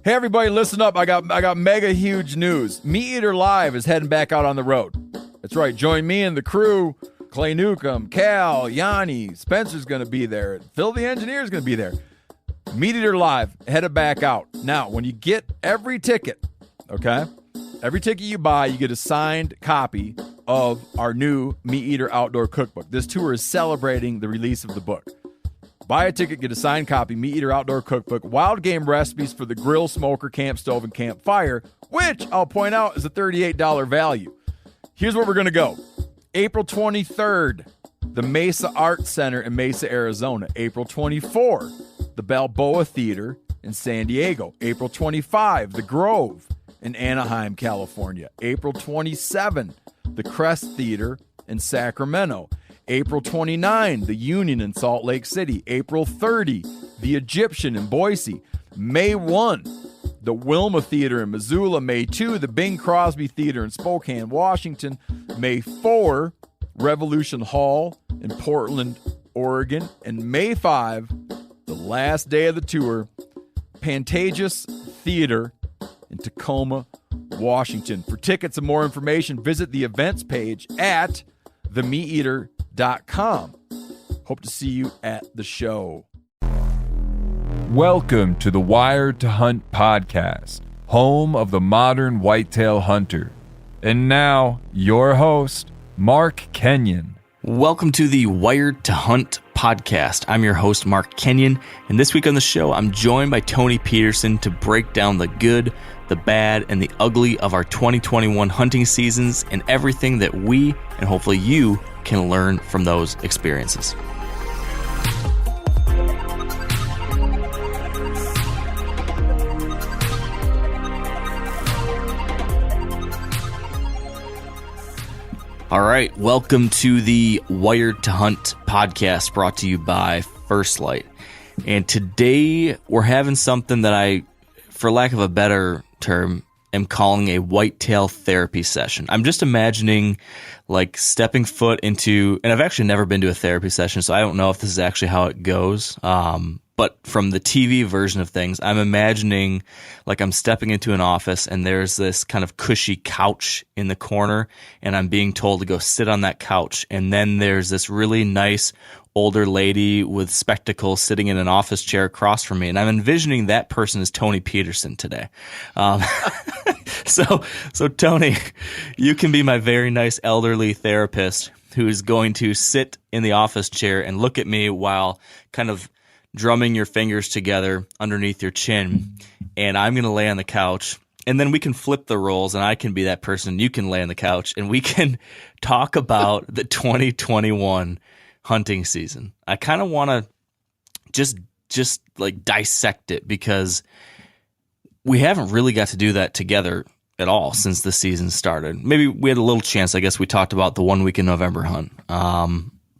Hey everybody, listen up. I got mega huge news. Meat Eater Live is heading back out on the road. That's right. Join me and the crew. Clay Newcomb, Cal, Yanni, Spencer's going to be there. Phil the Engineer's going to be there. Meat Eater Live headed back out. Now, when you get every ticket, okay? Every ticket you buy, you get a signed copy of our new Meat Eater Outdoor Cookbook. This tour is celebrating the release of the book. Buy a ticket, get a signed copy, Meat Eater Outdoor Cookbook, wild game recipes for the grill, smoker, camp stove, and campfire, which I'll point out is a $38 value. Here's where we're going to go. April 23rd, the Mesa Art Center in Mesa, Arizona. April 24, the Balboa Theater in San Diego. April 25, the Grove in Anaheim, California. April 27, the Crest Theater in Sacramento. April 29, the Union in Salt Lake City. April 30, the Egyptian in Boise. May 1, the Wilma Theater in Missoula. May 2, the Bing Crosby Theater in Spokane, Washington. May 4, Revolution Hall in Portland, Oregon. And May 5, the last day of the tour, Pantages Theater in Tacoma, Washington. For tickets and more information, visit the events page at themeateater.com. Hope to see you at the show. Welcome to the Wired to Hunt podcast, home of the modern whitetail hunter. And now, your host, Mark Kenyon. Welcome to the Wired to Hunt podcast. I'm your host, Mark Kenyon, and this week on the show, I'm joined by Tony Peterson to break down the good, the bad, and the ugly of our 2021 hunting seasons and everything that we, and hopefully you, can learn from those experiences. All right, welcome to the Wired to Hunt podcast brought to you by First Light. And today we're having something that I, for lack of a better term, am calling a whitetail therapy session. I'm just imagining like stepping foot into, and I've actually never been to a therapy session, so I don't know if this is actually how it goes. But from the TV version of things, I'm imagining like I'm stepping into an office and there's this kind of cushy couch in the corner and I'm being told to go sit on that couch. And then there's this really nice older lady with spectacles sitting in an office chair across from me. And I'm envisioning that person is Tony Peterson today. So Tony, you can be my very nice elderly therapist who is going to sit in the office chair and look at me while kind of drumming your fingers together underneath your chin, and I'm going to lay on the couch, and then we can flip the roles, and I can be that person, you can lay on the couch, and we can talk about the 2021 hunting season. I kind of want to just like dissect it because we haven't really got to do that together at all since the season started. Maybe we had a little chance. I guess we talked about the 1 week in November hunt,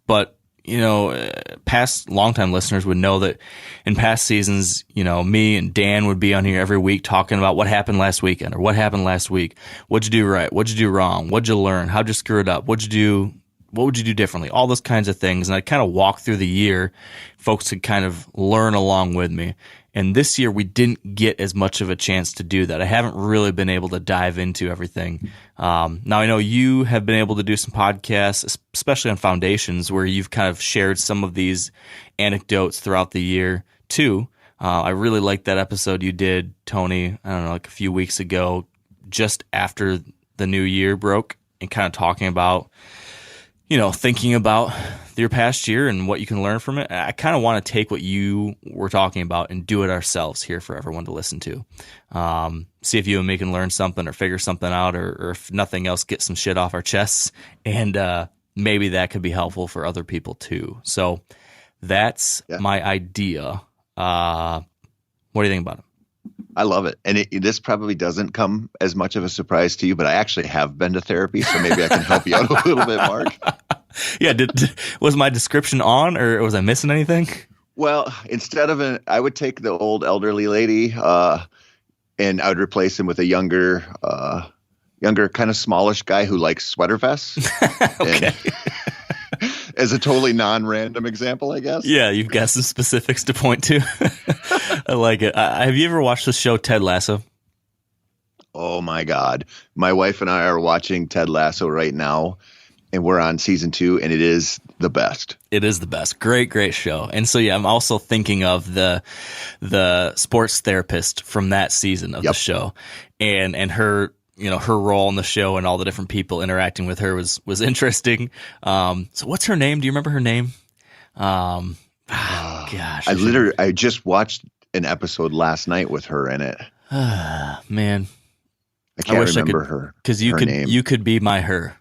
but you know, past longtime listeners would know that in past seasons, you know, me and Dan would be on here every week talking about what happened last weekend or what happened last week. What'd you do right? What'd you do wrong? What'd you learn? How'd you screw it up? What'd you do? What would you do differently? All those kinds of things. And I kind of walk through the year. Folks could kind of learn along with me. And this year we didn't get as much of a chance to do that. I haven't really been able to dive into everything. Now I know you have been able to do some podcasts, especially on foundations, where you've kind of shared some of these anecdotes throughout the year too. I really liked that episode you did, Tony, I don't know, like a few weeks ago, just after the new year broke, and kind of talking about, you know, thinking about your past year and what you can learn from it. I kind of want to take what you were talking about and do it ourselves here for everyone to listen to. See if you and me can learn something or figure something out, or if nothing else, get some shit off our chests. And maybe that could be helpful for other people too. So that's my idea. What do you think about it? I love it. And this probably doesn't come as much of a surprise to you, but I actually have been to therapy, so maybe I can help you out a little bit, Mark. Yeah. Was my description on, or was I missing anything? Well, instead of I would take the old elderly lady and I would replace him with a younger kind of smallish guy who likes sweater vests. Okay. as a totally non-random example, I guess. Yeah, you've got some specifics to point to. I like it. Have you ever watched the show Ted Lasso? Oh my God. My wife and I are watching Ted Lasso right now, and we're on season 2, and it is the best. It is the best. Great show. And so, yeah, I'm also thinking of the sports therapist from that season of the show, and her, her role in the show and all the different people interacting with her was interesting. So what's her name? Do you remember her name? Gosh. I just watched an episode last night with her in it. Man. I can't remember her. Because you could be my her.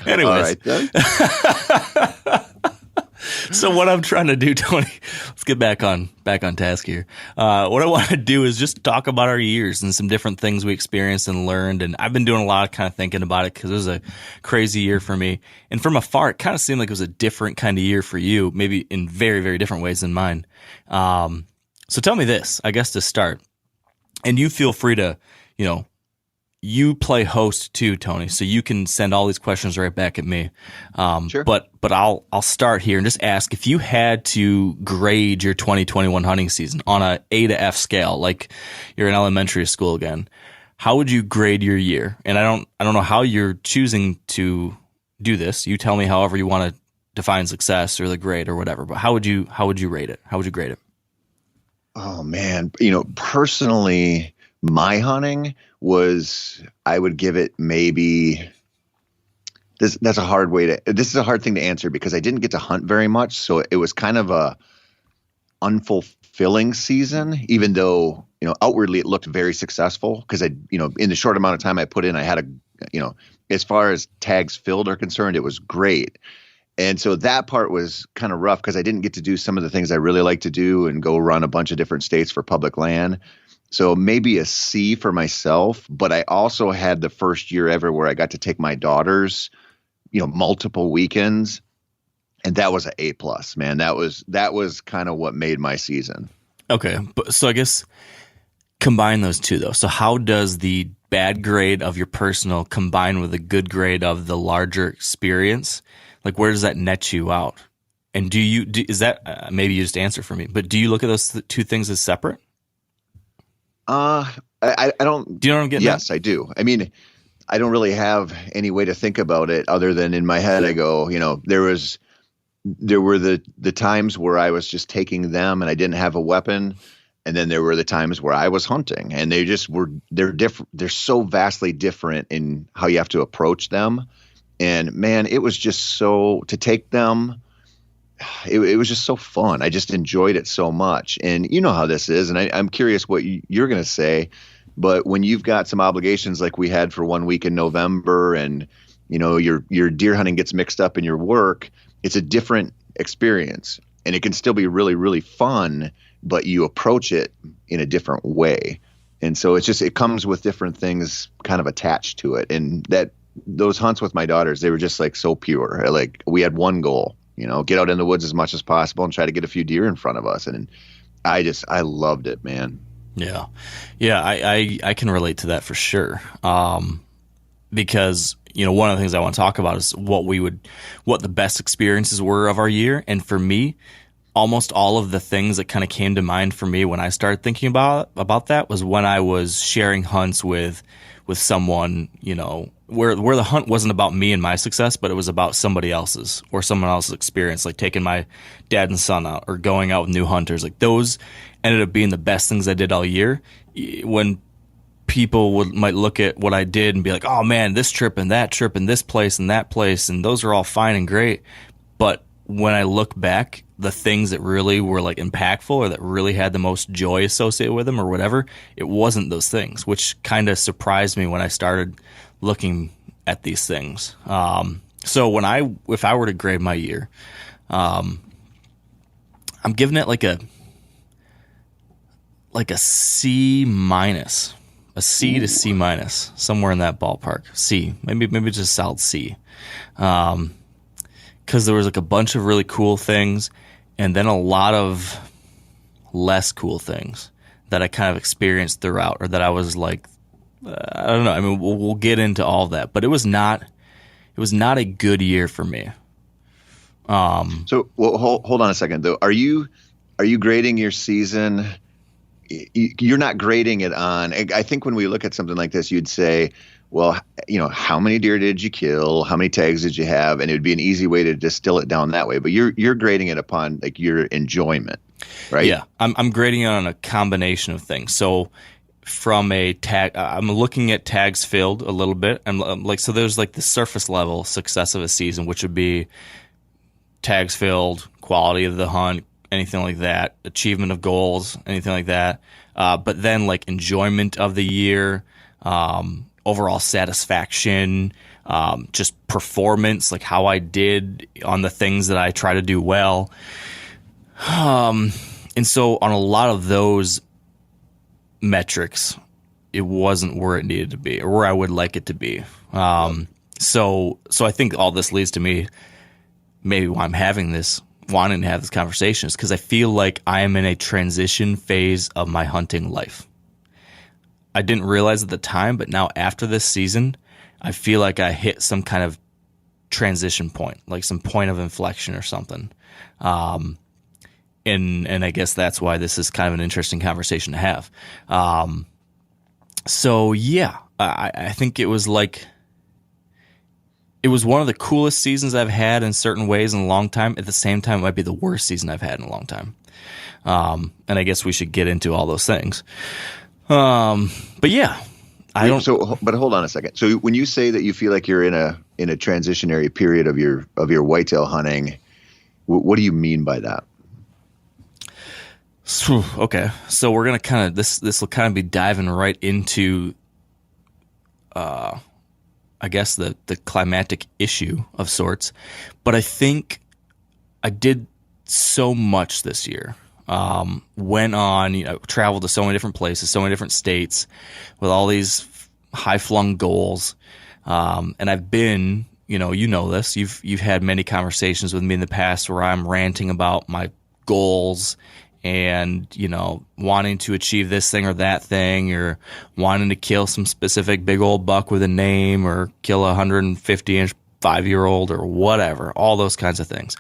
Anyways. All right, then. So what I'm trying to do, Tony, let's get back on task here. What I want to do is just talk about our years and some different things we experienced and learned. And I've been doing a lot of kind of thinking about it because it was a crazy year for me. And from afar, it kind of seemed like it was a different kind of year for you, maybe in very, very different ways than mine. So tell me this, I guess, to start. And you feel free to, you play host too, Tony, so you can send all these questions right back at me. Sure. But I'll start here and just ask, if you had to grade your 2021 hunting season on a A to F scale, like you're in elementary school again, how would you grade your year? And I don't know how you're choosing to do this. You tell me however you want to define success or the grade or whatever. But how would you rate it? How would you grade it? Oh man, personally, my hunting was, I would give it maybe, this is a hard thing to answer because I didn't get to hunt very much. So it was kind of a unfulfilling season, even though, outwardly it looked very successful because in the short amount of time I put in, I had as far as tags filled are concerned, it was great. And so that part was kind of rough because I didn't get to do some of the things I really like to do and go run a bunch of different states for public land. So maybe a C for myself, but I also had the first year ever where I got to take my daughters, multiple weekends. And that was an A plus, man. That was kind of what made my season. Okay. So I guess combine those two though. So how does the bad grade of your personal combine with the good grade of the larger experience? Like, where does that net you out? And is that, maybe you just answer for me, but do you look at those two things as separate? I don't. Do you know what I'm getting at? Yes, I do. I mean, I don't really have any way to think about it other than in my head, I go, there were the times where I was just taking them and I didn't have a weapon. And then there were the times where I was hunting, and they're different. They're so vastly different in how you have to approach them. And man, it was just so, to take them, it was just so fun. I just enjoyed it so much. And you know how this is. And I'm curious what you're going to say, but when you've got some obligations like we had for 1 week in November and, your deer hunting gets mixed up in your work, it's a different experience, and it can still be really, really fun, but you approach it in a different way. And so it comes with different things kind of attached to it. And those hunts with my daughters, they were just like so pure. Like we had one goal, get out in the woods as much as possible and try to get a few deer in front of us. And I loved it, man. Yeah. Yeah. I can relate to that for sure. Because, one of the things I want to talk about is what the best experiences were of our year. And for me, almost all of the things that kind of came to mind for me when I started thinking about that was when I was sharing hunts with someone, where the hunt wasn't about me and my success, but it was about somebody else's or someone else's experience, like taking my dad and son out or going out with new hunters. Like those ended up being the best things I did all year. When people might look at what I did and be like, oh man, this trip and that trip and this place and that place, and those are all fine and great. But when I look back, the things that really were like impactful or that really had the most joy associated with them or whatever, it wasn't those things, which kind of surprised me when I started looking at these things. So if I were to grade my year, I'm giving it like a C minus, a C to C minus, somewhere in that ballpark. C, maybe just a solid C. Because there was like a bunch of really cool things and then a lot of less cool things that I kind of experienced throughout, or that I was like I don't know. I mean, we'll get into all of that, but it was not a good year for me. So, well, hold on a second though. Are you grading your season? You're not grading it on. I think when we look at something like this, you'd say, well, how many deer did you kill? How many tags did you have? And it would be an easy way to distill it down that way. But you're grading it upon like your enjoyment, right? Yeah, I'm grading it on a combination of things. So from a tag, I'm looking at tags filled a little bit. I'm like, so there's like the surface level success of a season, which would be tags filled, quality of the hunt, anything like that, achievement of goals, anything like that. But then like enjoyment of the year, overall satisfaction, just performance, like how I did on the things that I try to do well. And so on a lot of those metrics, it wasn't where it needed to be or where I would like it to be. So I think all this leads to me maybe why I'm wanting to have this conversation is because I feel like I am in a transition phase of my hunting life. I didn't realize at the time, but now after this season, I feel like I hit some kind of transition point, like some point of inflection or something. And I guess that's why this is kind of an interesting conversation to have. So yeah, I think it was one of the coolest seasons I've had in certain ways in a long time. At the same time, it might be the worst season I've had in a long time. And I guess we should get into all those things. But yeah, I don't. So, but hold on a second. So when you say that you feel like you're in a transitionary period of your whitetail hunting, what do you mean by that? Okay, so we're gonna kind of this will kind of be diving right into, I guess the climatic issue of sorts, but I think I did so much this year. Went on, traveled to so many different places, so many different states, with all these high flung goals. And I've been, you know this. You've had many conversations with me in the past where I'm ranting about my goals and, wanting to achieve this thing or that thing, or wanting to kill some specific big old buck with a name, or kill a 150-inch 5-year-old or whatever, all those kinds of things.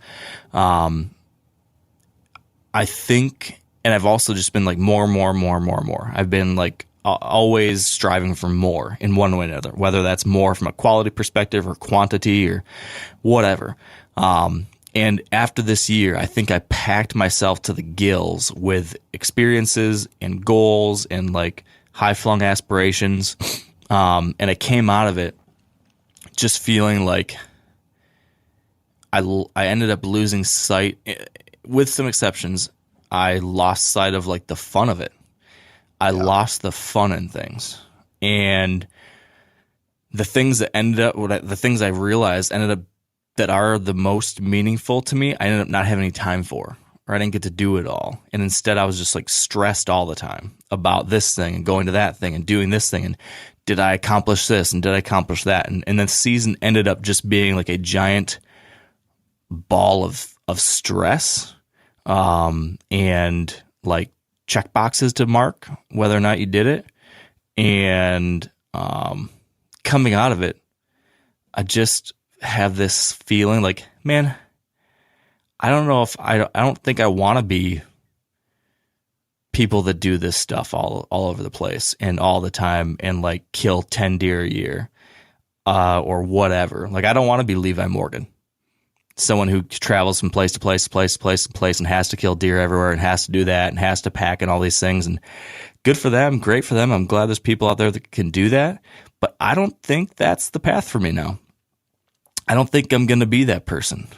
I think, and I've also just been like more. I've been like always striving for more in one way or another, whether that's more from a quality perspective or quantity or whatever. And after this year, I think I packed myself to the gills with experiences and goals and like high flung aspirations. And I came out of it just feeling like I ended up losing sight. With some exceptions, I lost sight of like the fun of it. I lost the fun in things, and the things that the things I realized ended up that are the most meaningful to me, I ended up not having any time for, or I didn't get to do it all. And instead I was just like stressed all the time about this thing and going to that thing and doing this thing. And did I accomplish this? And did I accomplish that? And the season ended up just being like a giant ball of stress. And like check boxes to mark whether or not you did it. And, coming out of it, I just have this feeling like, man, I don't know if I don't think I want to be people that do this stuff all over the place and all the time and like kill 10 deer a year, or whatever. Like, I don't want to be Levi Morgan. Someone who travels from place to place to place to place to place and has to kill deer everywhere and has to do that and has to pack and all these things. And good for them, great for them. I'm glad there's people out there that can do that. But I don't think that's the path for me now. I don't think I'm going to be that person.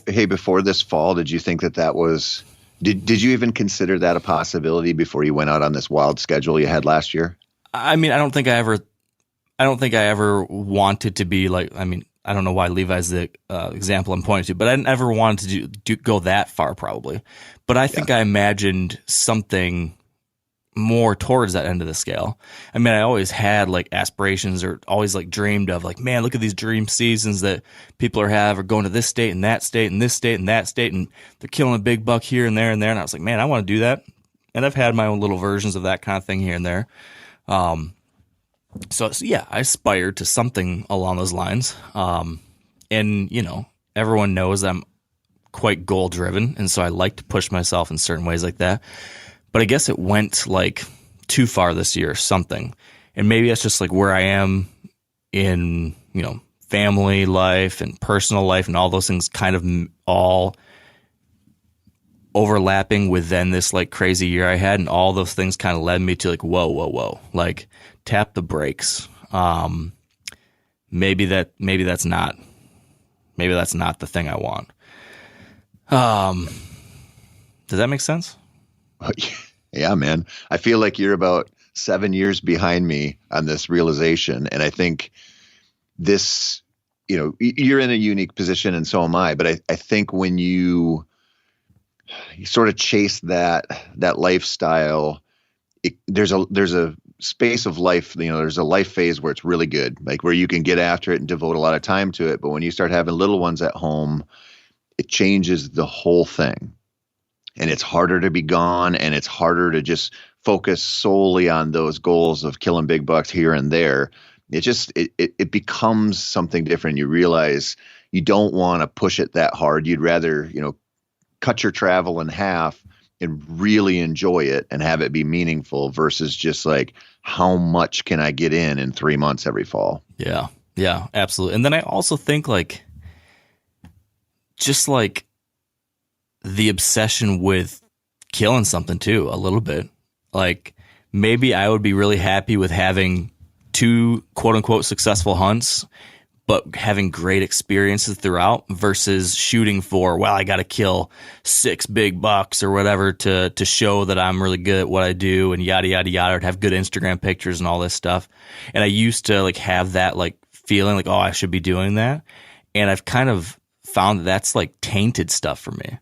Hey, before this fall, did you think that was? Did you even consider that a possibility before you went out on this wild schedule you had last year? I mean, I don't think I ever wanted to be like. I mean, I don't know why Levi's the example I'm pointing to, but I never wanted to go that far, probably. But I think I imagined something more towards that end of the scale. I mean, I always had like aspirations, or always like dreamed of like, man, look at these dream seasons that people are going to this state and that state and this state and that state, and they're killing a big buck here and there and there. And I was like, man, I want to do that. And I've had my own little versions of that kind of thing here and there. So yeah, I aspire to something along those lines. And everyone knows I'm quite goal driven, and so I like to push myself in certain ways like that. But I guess it went like too far this year or something. And maybe that's just like where I am in, family life and personal life and all those things kind of all overlapping with then this like crazy year I had, and all those things kind of led me to like, whoa, like tap the brakes. Maybe that's not the thing I want. Does that make sense? Yeah, man. I feel like you're about 7 years behind me on this realization. And I think this, you're in a unique position, and so am I. But I think when you sort of chase that lifestyle, there's a space of life, there's a life phase where it's really good, like where you can get after it and devote a lot of time to it. But when you start having little ones at home, it changes the whole thing. And it's harder to be gone, and it's harder to just focus solely on those goals of killing big bucks here and there. It becomes something different. You realize you don't want to push it that hard. You'd rather, cut your travel in half and really enjoy it and have it be meaningful versus just like, how much can I get in 3 months every fall? Yeah. Yeah, absolutely. And then I also think like, just like the obsession with killing something too, a little bit. Like maybe I would be really happy with having 2 quote unquote successful hunts, but having great experiences throughout versus shooting for, well, I got to kill 6 big bucks or whatever to show that I'm really good at what I do and yada, yada, yada, or have good Instagram pictures and all this stuff. And I used to like have that like feeling like, oh, I should be doing that. And I've kind of found that that's like tainted stuff for me.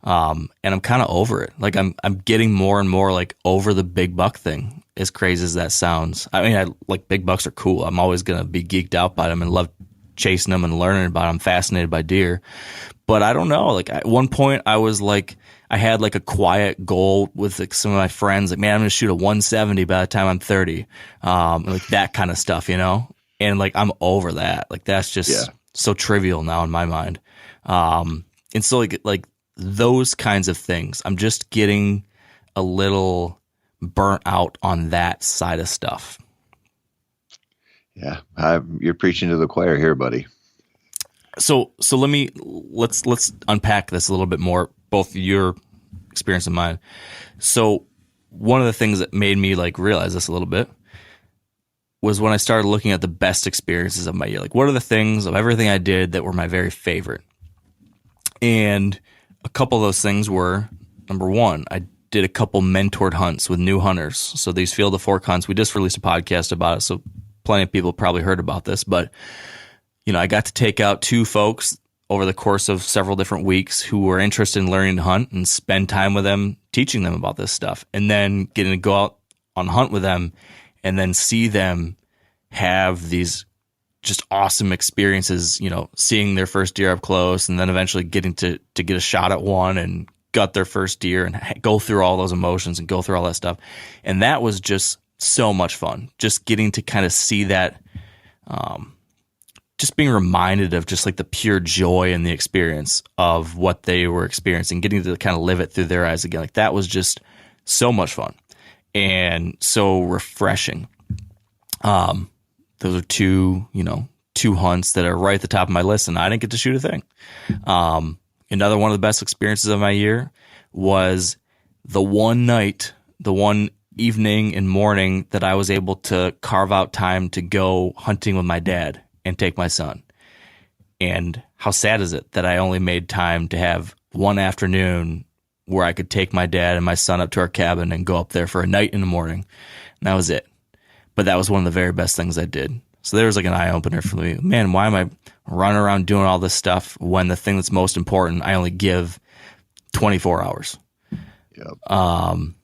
And I'm kind of over it. Like I'm getting more and more like over the big buck thing, as crazy as that sounds. I mean, I like big bucks are cool. I'm always going to be geeked out by them and love chasing them and learning about them. I'm fascinated by deer, but I don't know. Like at one point I was like, I had like a quiet goal with like some of my friends, like, man, I'm going to shoot a 170 by the time I'm 30. Like that kind of stuff, and like, I'm over that. Like, that's just so trivial now in my mind. And so like those kinds of things, I'm just getting a little burnt out on that side of stuff. Yeah. You're preaching to the choir here, buddy. So let's unpack this a little bit more, both your experience and mine. So one of the things that made me like realize this a little bit was when I started looking at the best experiences of my year. Like, what are the things of everything I did that were my very favorite? And a couple of those things were, number one, I did a couple mentored hunts with new hunters. So these Field of Fork hunts, we just released a podcast about it, so plenty of people probably heard about this. But, I got to take out 2 folks over the course of several different weeks who were interested in learning to hunt and spend time with them, teaching them about this stuff, and then getting to go out on hunt with them and then see them have these just awesome experiences, seeing their first deer up close and then eventually getting to get a shot at one and gut their first deer and go through all those emotions and go through all that stuff. And that was just so much fun. Just getting to kind of see that, just being reminded of just like the pure joy and the experience of what they were experiencing, getting to kind of live it through their eyes again. Like that was just so much fun and so refreshing. Those are 2 hunts that are right at the top of my list, and I didn't get to shoot a thing. Another one of the best experiences of my year was the one evening and morning that I was able to carve out time to go hunting with my dad and take my son. And how sad is it that I only made time to have one afternoon where I could take my dad and my son up to our cabin and go up there for a night in the morning. And that was it. But that was one of the very best things I did. So there was like an eye opener for me. Man, why am I running around doing all this stuff when the thing that's most important, I only give 24 hours? Yep.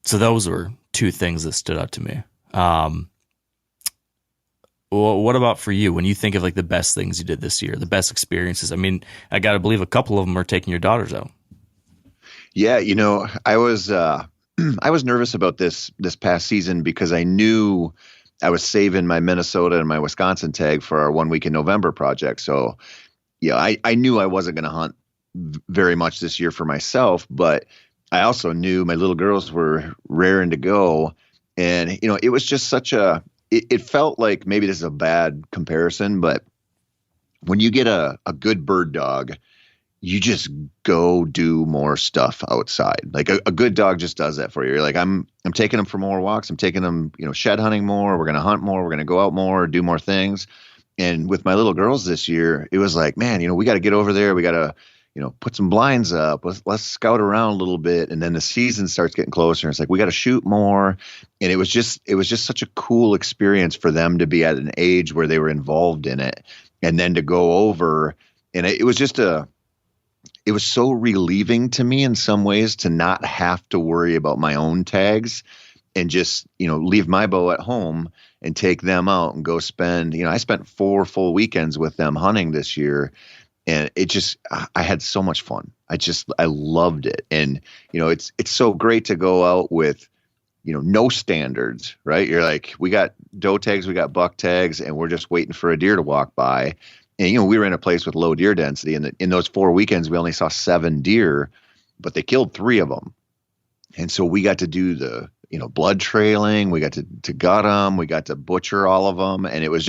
So those were 2 things that stood out to me. Well, what about for you? When you think of like the best things you did this year, the best experiences, I mean, I got to believe a couple of them are taking your daughters out. Yeah. I was nervous about this past season because I knew I was saving my Minnesota and my Wisconsin tag for our 1 week in November project. So, I knew I wasn't going to hunt very much this year for myself, but I also knew my little girls were raring to go. And, it was just it felt like, maybe this is a bad comparison, but when you get a good bird dog, you just go do more stuff outside. Like a good dog just does that for you. You're like, I'm taking them for more walks. I'm taking them, shed hunting more. We're going to hunt more. We're going to go out more, do more things. And with my little girls this year, it was like, man, we got to get over there. We got to, put some blinds up. Let's scout around a little bit. And then the season starts getting closer. And it's like, we got to shoot more. And it was just such a cool experience for them to be at an age where they were involved in it. And then to go over, and it was it was so relieving to me in some ways to not have to worry about my own tags and just, leave my bow at home and take them out and go spend, I spent 4 full weekends with them hunting this year. And I had so much fun. I loved it. And, it's so great to go out with, no standards, right? You're like, we got doe tags, we got buck tags, and we're just waiting for a deer to walk by. And, we were in a place with low deer density. And in those 4 weekends, we only saw 7 deer, but they killed 3 of them. And so we got to do the, blood trailing. We got to gut them. We got to butcher all of them. And it was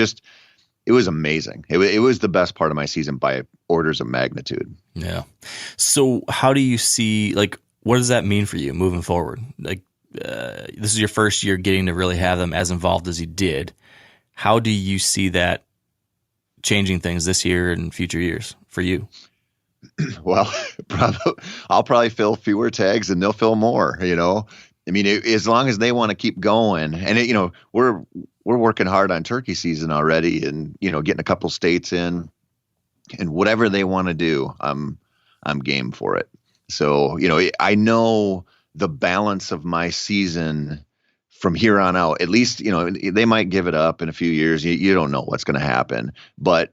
amazing. It was the best part of my season by orders of magnitude. Yeah. So how do you see, what does that mean for you moving forward? This is your first year getting to really have them as involved as you did. How do you see that changing things this year and future years for you? Well, I'll probably fill fewer tags and they'll fill more, I mean, as long as they want to keep going, and we're working hard on turkey season already, and getting a couple states in, and whatever they want to do, I'm game for it. So I know the balance of my season from here on out. At least they might give it up in a few years. You don't know what's going to happen, but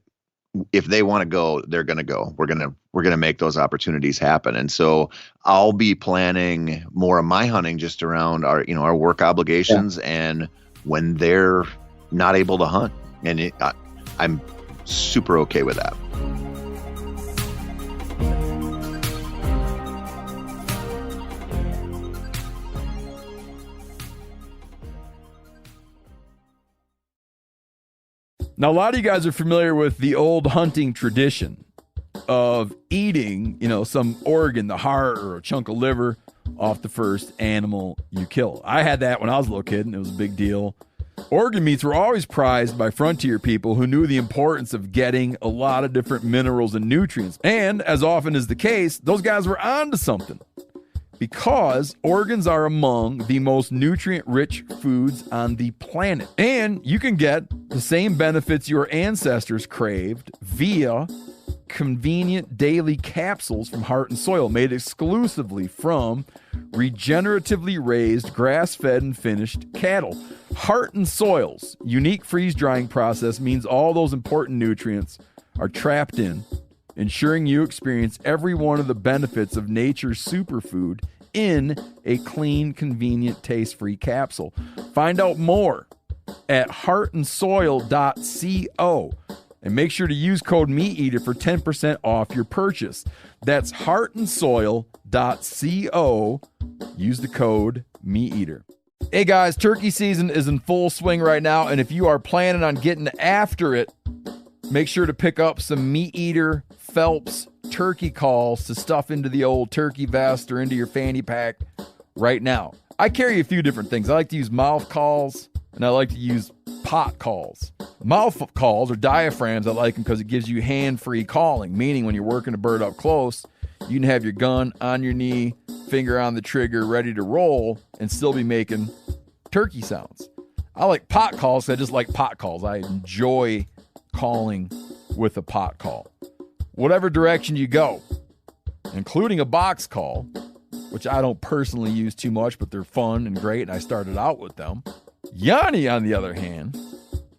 if they want to go, they're going to go. We're going to make those opportunities happen. And so I'll be planning more of my hunting just around our work obligations and when they're not able to hunt. And I'm super okay with that. Now, a lot of you guys are familiar with the old hunting tradition of eating, some organ, the heart or a chunk of liver off the first animal you kill. I had that when I was a little kid, and it was a big deal. Organ meats were always prized by frontier people who knew the importance of getting a lot of different minerals and nutrients. And as often is the case, those guys were onto something, because organs are among the most nutrient-rich foods on the planet. And you can get the same benefits your ancestors craved via convenient daily capsules from Heart and Soil, made exclusively from regeneratively raised, grass-fed, and finished cattle. Heart and Soil's unique freeze-drying process means all those important nutrients are trapped in, ensuring you experience every one of the benefits of nature's superfood in a clean, convenient, taste-free capsule. Find out more at heartandsoil.co and make sure to use code MeatEater for 10% off your purchase. That's heartandsoil.co. Use the code MeatEater. Hey guys, turkey season is in full swing right now, and if you are planning on getting after it, make sure to pick up some MeatEater Phelps turkey calls to stuff into the old turkey vest or into your fanny pack right now. I carry a few different things. I like to use mouth calls, and I like to use pot calls. Mouth calls or diaphragms, I like them because it gives you hand-free calling, meaning when you're working a bird up close, you can have your gun on your knee, finger on the trigger, ready to roll, and still be making turkey sounds. I like pot calls. I just like pot calls. I enjoy calling with a pot call. Whatever direction you go, including a box call, which I don't personally use too much, but they're fun and great, and I started out with them. Yanni, on the other hand,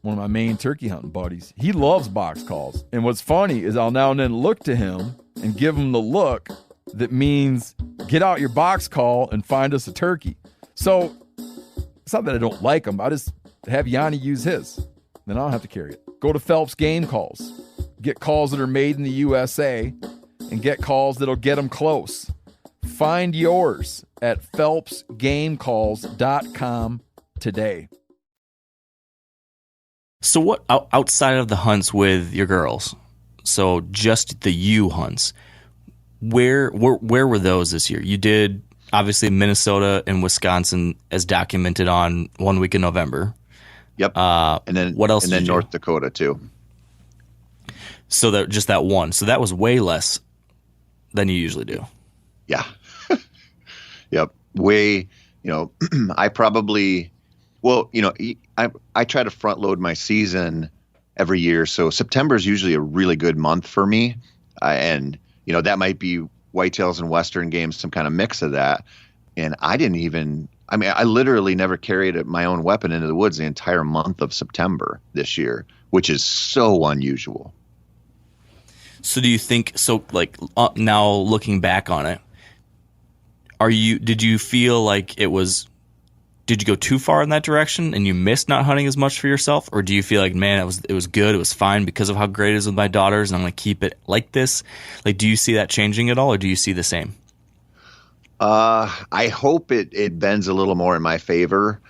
one of my main turkey hunting buddies, he loves box calls. And what's funny is I'll now and then look to him and give him the look that means get out your box call and find us a turkey. So it's not that I don't like them. I have Yanni use his. Then I don't have to carry it. Go to Phelps Game Calls. Get calls that are made in the USA and get calls that'll get them close. Find yours at phelpsgamecalls.com today. So what outside of the hunts with your girls? So just the you hunts. Where were those this year? You did obviously Minnesota and Wisconsin as documented on 1 week in November. Yep. And then what else? And then North Dakota too. So that just that one. So that was way less than you usually do. Yeah. Yep. Way, I probably, I try to front load my season every year. So September is usually a really good month for me. And that might be whitetails and Western games, some kind of mix of that. And I literally never carried my own weapon into the woods the entire month of September this year, which is so unusual. So do you think, now looking back on it, did you feel like did you go too far in that direction and you missed not hunting as much for yourself? Or do you feel like, man, it was good, it was fine because of how great it is with my daughters and I'm going to keep it like this? Like, do you see that changing at all or do you see the same? I hope it bends a little more in my favor,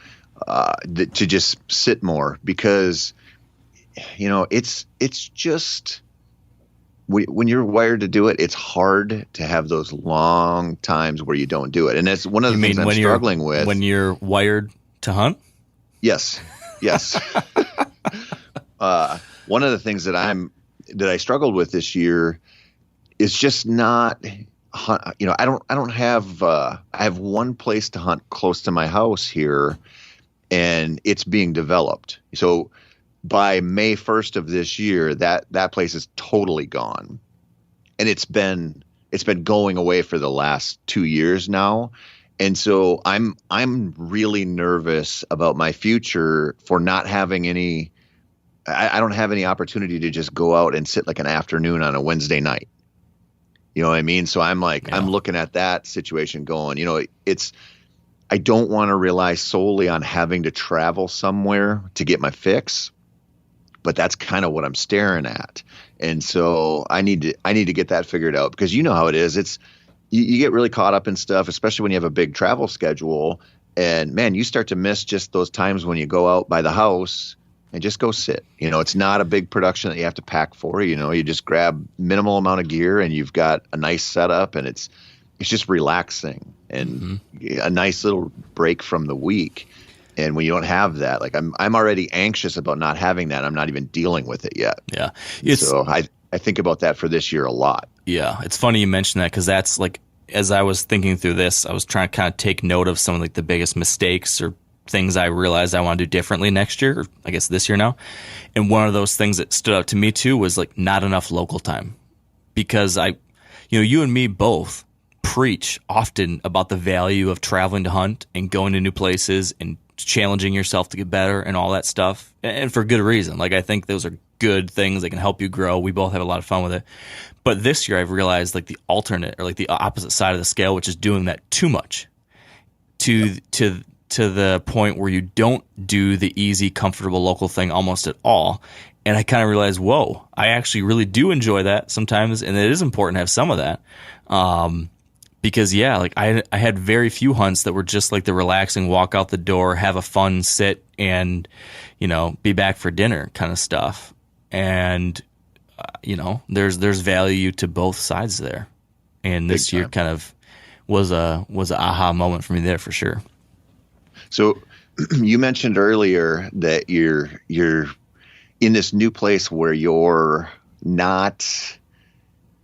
to just sit more because, it's just, when you're wired to do it, it's hard to have those long times where you don't do it. And that's one of the things I'm struggling with. When you're wired to hunt? Yes. One of the things that I struggled with this year is just not, I have one place to hunt close to my house here and it's being developed. So by May 1st of this year, that place is totally gone. And it's been going away for the last 2 years now. And so I'm really nervous about my future for not having any, I don't have any opportunity to just go out and sit like an afternoon on a Wednesday night. You know what I mean? So I'm looking at that situation going, I don't want to rely solely on having to travel somewhere to get my fix. But that's kind of what I'm staring at. And so I need to get that figured out because you know how it is. It's you get really caught up in stuff, especially when you have a big travel schedule. And man, you start to miss just those times when you go out by the house and just go sit. It's not a big production that you have to pack for. You just grab minimal amount of gear and you've got a nice setup and it's just relaxing and a nice little break from the week. And when you don't have that, like I'm already anxious about not having that. I'm not even dealing with it yet. Yeah. So I think about that for this year a lot. Yeah. It's funny you mention that because that's like, as I was thinking through this, I was trying to kind of take note of some of the biggest mistakes or things I realized I want to do differently next year, or I guess this year now. And one of those things that stood out to me too was not enough local time because you and me both preach often about the value of traveling to hunt and going to new places and challenging yourself to get better and all that stuff, and for good reason. I think those are good things that can help you grow. We both have a lot of fun with it. But this year I've realized the alternate or the opposite side of the scale, which is doing that too much to the point where you don't do the easy, comfortable local thing almost at all. And I kind of realized, whoa, I actually really do enjoy that sometimes, and it is important to have some of that. Because I had very few hunts that were just the relaxing walk out the door, have a fun sit, and be back for dinner kind of stuff. And there's value to both sides there. And this year kind of was a aha moment for me there for sure. So you mentioned earlier that you're in this new place where you're not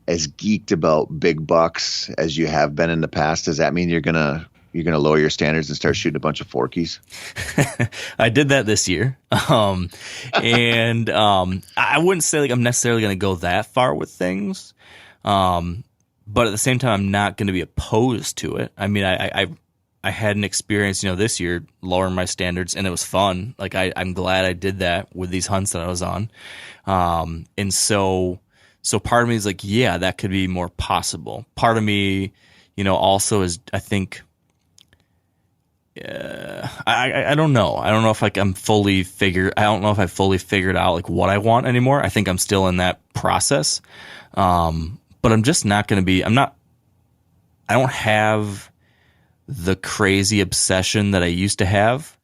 as geeked about big bucks as you have been in the past. Does that mean you're gonna lower your standards and start shooting a bunch of Forkies? I did that this year, and I wouldn't say I'm necessarily going to go that far with things, but at the same time, I'm not going to be opposed to it. I mean, I had an experience, this year lowering my standards, and it was fun. I'm glad I did that with these hunts that I was on, and so part of me is yeah, that could be more possible. Part of me, also is, I think I don't know. I don't know if like I don't know if I fully figured out like what I want anymore. I think I'm still in that process. But I'm just not going to be, I don't have the crazy obsession that I used to have,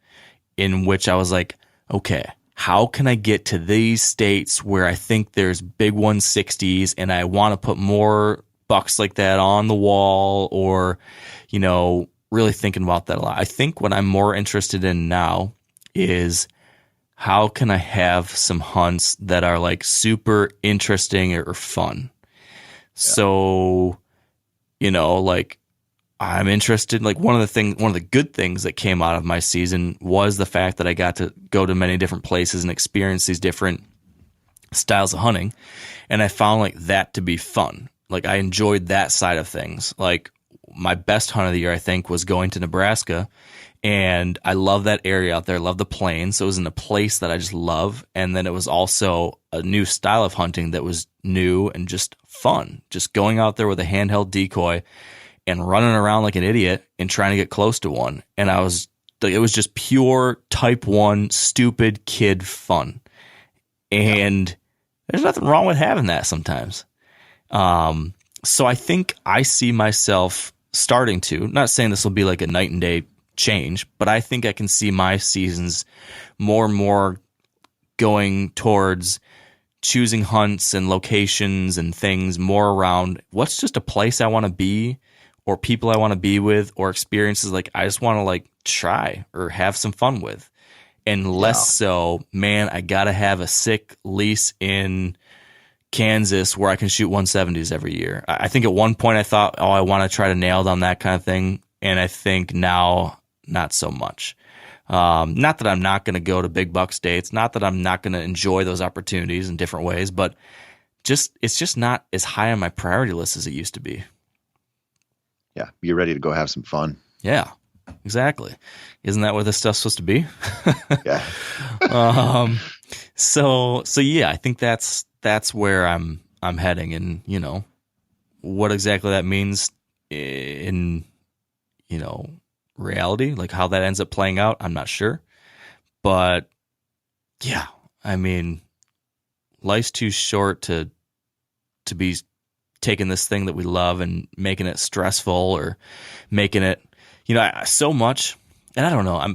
in which I was like, okay, how can I get to these states where I think there's big 160s and I want to put more bucks like that on the wall, or, you know, really thinking about that a lot. I think what I'm more interested in now is how can I have some hunts that are like super interesting or fun. Yeah. So, you know, like I'm interested, like one of the good things that came out of my season was the fact that I got to go to many different places and experience these different styles of hunting. And I found like that to be fun. Like I enjoyed that side of things. Like my best hunt of the year, I think, was going to Nebraska, and I love that area out there. I love the plains. So it was in a place that I just love. And then it was also a new style of hunting that was new and just fun. Just going out there with a handheld decoy and running around like an idiot and trying to get close to one. And it was just pure type 1 stupid kid fun. And there's nothing wrong with having that sometimes. So I think I see myself starting to, not saying this will be like a night and day change, but I think I can see my seasons more and more going towards choosing hunts and locations and things more around what's just a place I want to be, or people I want to be with, or experiences like I just want to like try or have some fun with. And less so, man, I got to have a sick lease in Kansas where I can shoot 170s every year. I think at one point I thought, oh, I want to try to nail down that kind of thing. And I think now, not so much. Not that I'm not going to go to big buck states, not that I'm not going to enjoy those opportunities in different ways, but it's just not as high on my priority list as it used to be. Yeah, you're ready to go have some fun. Yeah, exactly. Isn't that what this stuff's supposed to be? Yeah. So yeah, I think that's where I'm heading, and you know what exactly that means in reality, like how that ends up playing out, I'm not sure. But yeah, I mean, life's too short to be taking this thing that we love and making it stressful, or making it, so much. And I don't know,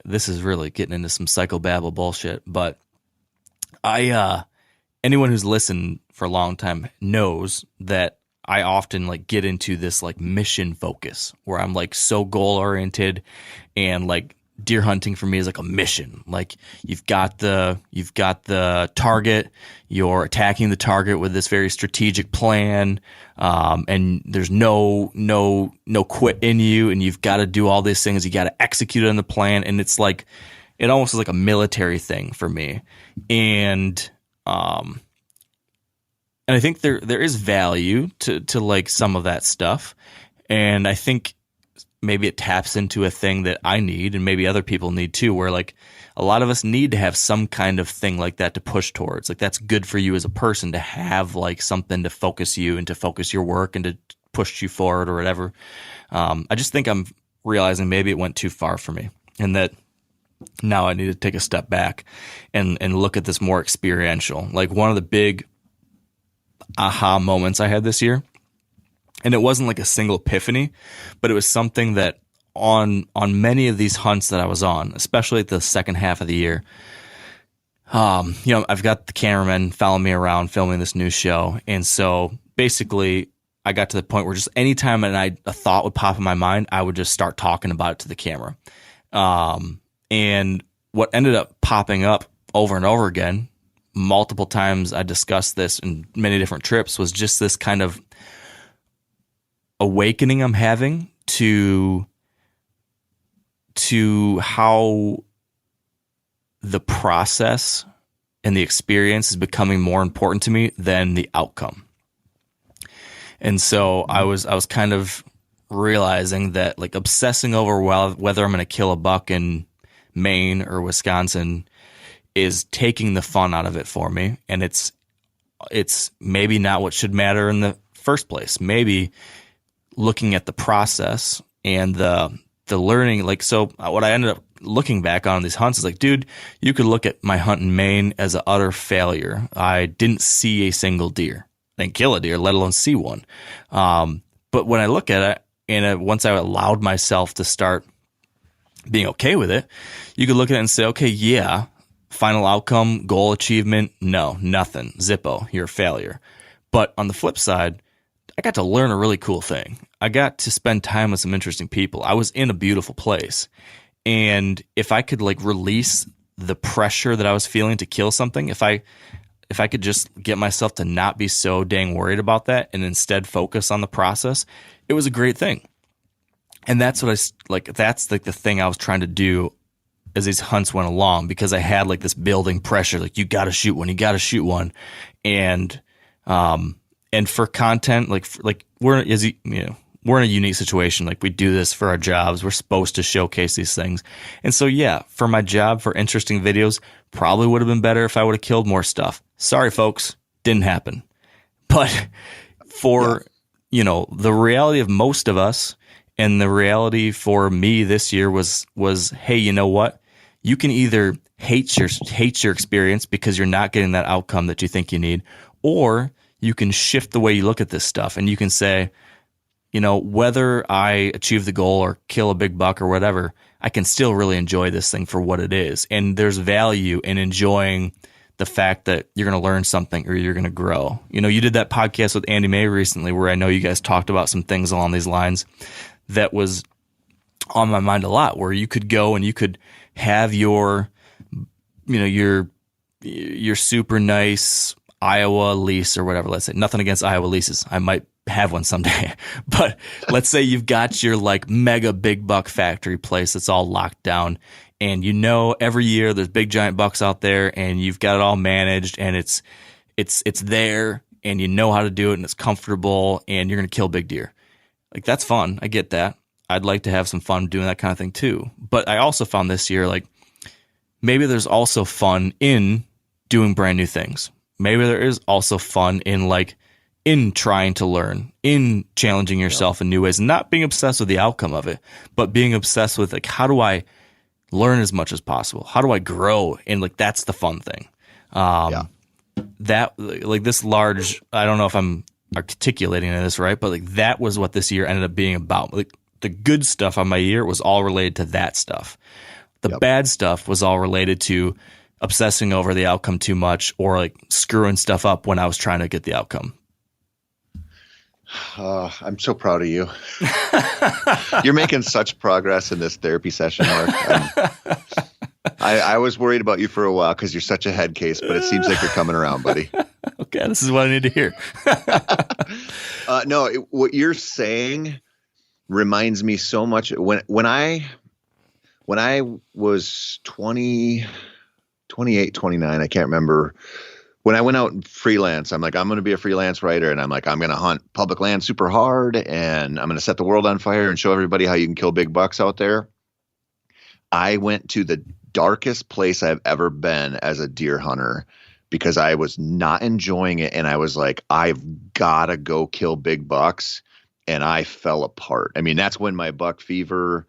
this is really getting into some psychobabble bullshit, but anyone who's listened for a long time knows that I often like get into this like mission focus where I'm like so goal oriented, and like deer hunting for me is like a mission. Like you've got the target, you're attacking the target with this very strategic plan, and there's no quit in you, and you've got to do all these things. You got to execute on the plan, and it's like it almost is like a military thing for me, and I think there is value to like some of that stuff, and I think maybe it taps into a thing that I need, and maybe other people need too, where like a lot of us need to have some kind of thing like that to push towards. Like that's good for you as a person to have like something to focus you and to focus your work and to push you forward or whatever. I just think I'm realizing maybe it went too far for me, and that now I need to take a step back and look at this more experiential. Like one of the big aha moments I had this year, and it wasn't like a single epiphany, but it was something that on many of these hunts that I was on, especially at the second half of the year, I've got the cameraman following me around filming this new show. And so basically I got to the point where just anytime a thought would pop in my mind, I would just start talking about it to the camera. And what ended up popping up over and over again, multiple times I discussed this in many different trips, was just this kind of awakening I'm having to how the process and the experience is becoming more important to me than the outcome. And so I was kind of realizing that like obsessing over whether I'm going to kill a buck in Maine or Wisconsin is taking the fun out of it for me. And it's maybe not what should matter in the first place. Maybe looking at the process and the the learning, like, so what I ended up looking back on these hunts is like, dude, you could look at my hunt in Maine as an utter failure. I didn't see a single deer. I didn't kill a deer, let alone see one. But when I look at it, and once I allowed myself to start being okay with it, you could look at it and say, okay, yeah, final outcome, goal achievement, no, nothing, Zippo, you're a failure. But on the flip side, I got to learn a really cool thing. I got to spend time with some interesting people. I was in a beautiful place. And if I could like release the pressure that I was feeling to kill something, if I could just get myself to not be so dang worried about that and instead focus on the process, it was a great thing. And that's what that's like the thing I was trying to do as these hunts went along, because I had like this building pressure, like you got to shoot one. And for content, like we're in a unique situation. Like we do this for our jobs. We're supposed to showcase these things. And so, yeah, for my job, for interesting videos, probably would have been better if I would have killed more stuff. Sorry, folks. Didn't happen. But for, the reality of most of us, and the reality for me this year was, hey, you know what? You can either hate your experience because you're not getting that outcome that you think you need, or you can shift the way you look at this stuff, and you can say, whether I achieve the goal or kill a big buck or whatever, I can still really enjoy this thing for what it is. And there's value in enjoying the fact that you're going to learn something or you're going to grow. You did that podcast with Andy May recently where I know you guys talked about some things along these lines that was on my mind a lot, where you could go and you could have your super nice Iowa lease or whatever. Let's say, nothing against Iowa leases. I might have one someday, but let's say you've got your like mega big buck factory place that's all locked down, and every year there's big giant bucks out there, and you've got it all managed, and it's there, and you know how to do it, and it's comfortable, and you're going to kill big deer. Like, that's fun. I get that. I'd like to have some fun doing that kind of thing too. But I also found this year, like, maybe there's also fun in doing brand new things. Maybe there is also fun in trying to learn, in challenging yourself in new ways, and not being obsessed with the outcome of it, but being obsessed with, like, how do I learn as much as possible? How do I grow? And like, that's the fun thing. That, like, this large, I don't know if I'm articulating this right, but like, that was what this year ended up being about. Like, the good stuff on my year was all related to that stuff. The bad stuff was all related to obsessing over the outcome too much, or like screwing stuff up when I was trying to get the outcome. I'm so proud of you. You're making such progress in this therapy session, Mark. I was worried about you for a while because you're such a head case, but it seems like you're coming around, buddy. Okay, this is what I need to hear. What you're saying reminds me so much. When I was 28, 29, I can't remember. When I went out freelance, I'm like, I'm going to be a freelance writer, and I'm like, I'm going to hunt public land super hard, and I'm going to set the world on fire and show everybody how you can kill big bucks out there. I went to the darkest place I've ever been as a deer hunter because I was not enjoying it, and I was like, I've got to go kill big bucks, and I fell apart. I mean, that's when my buck fever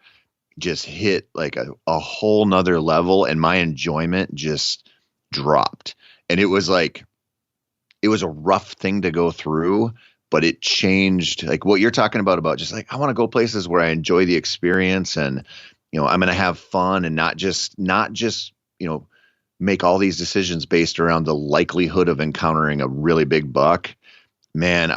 just hit like a whole nother level, and my enjoyment just dropped. And it was like, it was a rough thing to go through, but it changed, like what you're talking about just like, I want to go places where I enjoy the experience, and, I'm going to have fun, and not just, make all these decisions based around the likelihood of encountering a really big buck. Man,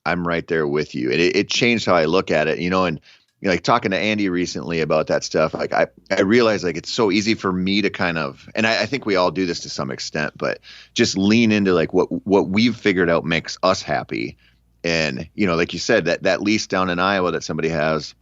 I'm right there with you. And it changed how I look at it, and like talking to Andy recently about that stuff, like I realized like it's so easy for me to kind of, and I think we all do this to some extent, but just lean into like what we've figured out makes us happy. And, like you said, that lease down in Iowa that somebody has,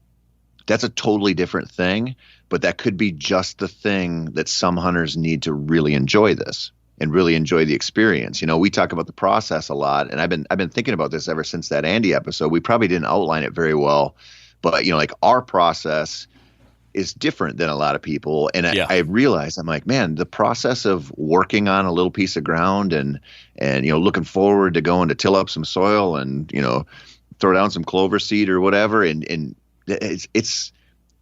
that's a totally different thing, but that could be just the thing that some hunters need to really enjoy this and really enjoy the experience. We talk about the process a lot, and I've been thinking about this ever since that Andy episode. We probably didn't outline it very well. But, like our process is different than a lot of people. And I realized, I'm like, man, the process of working on a little piece of ground and looking forward to going to till up some soil and, throw down some clover seed or whatever. And it's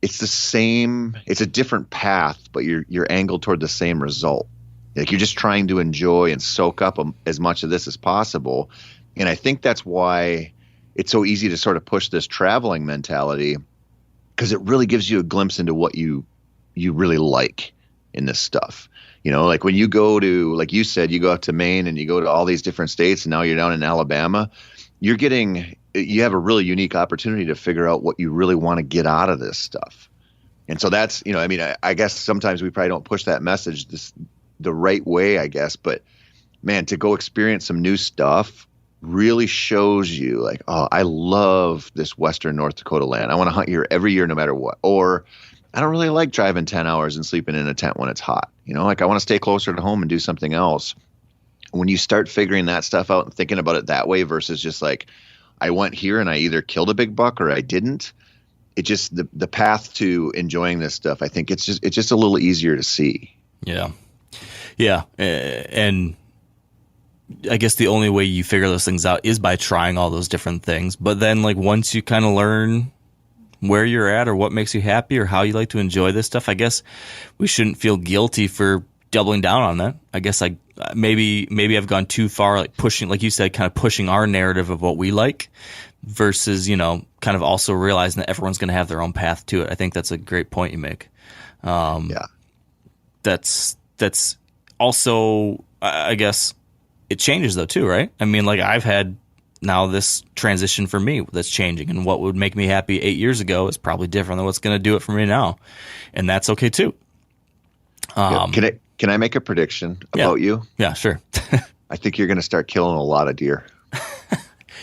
it's the same, it's a different path, but you're angled toward the same result. Like you're just trying to enjoy and soak up as much of this as possible. And I think that's why it's so easy to sort of push this traveling mentality, because it really gives you a glimpse into what you really like in this stuff. You know, like when you go to, like you said, you go out to Maine and you go to all these different states, and now you're down in Alabama, you have a really unique opportunity to figure out what you really want to get out of this stuff. And so that's, I mean, I guess sometimes we probably don't push that message the right way, I guess, but man, to go experience some new stuff really shows you like, oh, I love this Western North Dakota land. I want to hunt here every year, no matter what. Or I don't really like driving 10 hours and sleeping in a tent when it's hot. Like I want to stay closer to home and do something else. When you start figuring that stuff out and thinking about it that way versus just like, I went here and I either killed a big buck or I didn't, it just, the path to enjoying this stuff, I think it's just a little easier to see. Yeah. Yeah. And I guess the only way you figure those things out is by trying all those different things. But then like once you kind of learn where you're at or what makes you happy or how you like to enjoy this stuff, I guess we shouldn't feel guilty for doubling down on that. I guess maybe I've gone too far, like pushing, like you said, kind of pushing our narrative of what we like versus, kind of also realizing that everyone's going to have their own path to it. I think that's a great point you make. Yeah. That's also, I guess it changes though too, right? I mean, like I've had now this transition for me that's changing, and what would make me happy 8 years ago is probably different than what's going to do it for me now. And that's okay too. Can I make a prediction about you? Yeah, sure. I think you're going to start killing a lot of deer.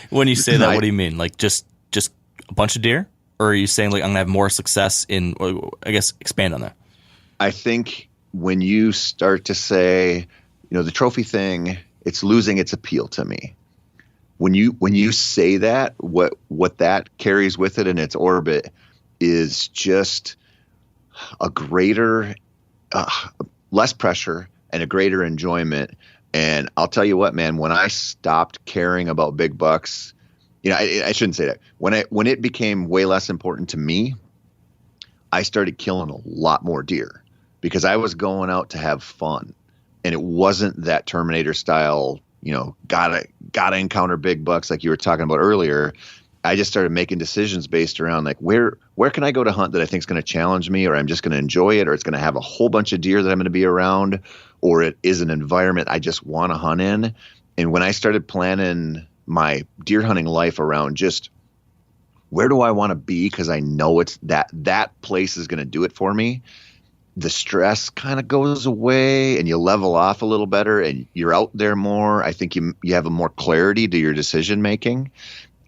When you say that, what do you mean? Like just a bunch of deer? Or are you saying like I'm going to have more success in, I guess, expand on that? I think when you start to say, the trophy thing, it's losing its appeal to me. When you say that, what that carries with it in its orbit is just a greater, less pressure and a greater enjoyment. And I'll tell you what, man, when I stopped caring about big bucks, I shouldn't say that. When it became way less important to me, I started killing a lot more deer because I was going out to have fun. And it wasn't that Terminator style, gotta encounter big bucks like you were talking about earlier. I just started making decisions based around like where can I go to hunt that I think is going to challenge me, or I'm just going to enjoy it, or it's going to have a whole bunch of deer that I'm going to be around, or it is an environment I just want to hunt in. And when I started planning my deer hunting life around just where do I want to be, because I know it's that place is going to do it for me, the stress kind of goes away and you level off a little better and you're out there more. I think you have a more clarity to your decision making.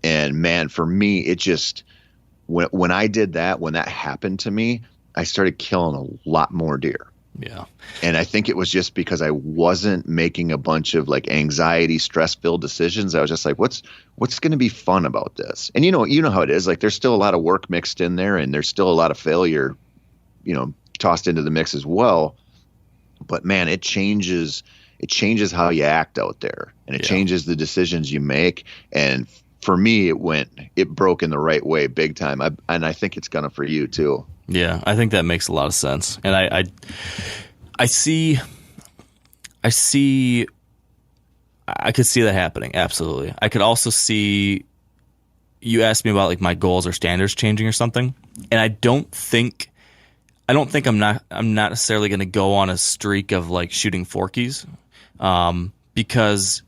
And man, for me, it just, when I did that, when that happened to me, I started killing a lot more deer. Yeah. And I think it was just because I wasn't making a bunch of like anxiety, stress-filled decisions. I was just like, what's going to be fun about this? And you know how it is. Like there's still a lot of work mixed in there and there's still a lot of failure, tossed into the mix as well. But man, it changes how you act out there, and it changes the decisions you make. And for me, it broke in the right way big time. And I think it's gonna for you too. Yeah, I think that makes a lot of sense. And I see I could see that happening. Absolutely. I could also see, you asked me about like my goals or standards changing or something. And I don't think I'm not necessarily going to go on a streak of like shooting forkies, because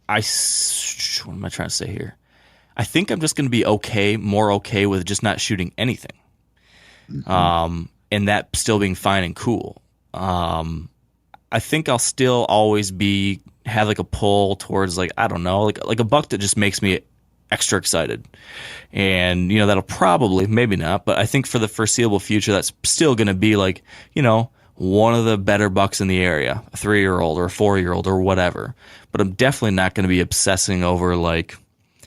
what am I trying to say here? I think I'm just going to be more okay with just not shooting anything. And that still being fine and cool. I think I'll still always have like a pull towards like, I don't know, like a buck that just makes me extra excited. And, that'll probably, maybe not, but I think for the foreseeable future, that's still going to be like, one of the better bucks in the area, a 3-year-old or a 4-year-old or whatever. But I'm definitely not going to be obsessing over like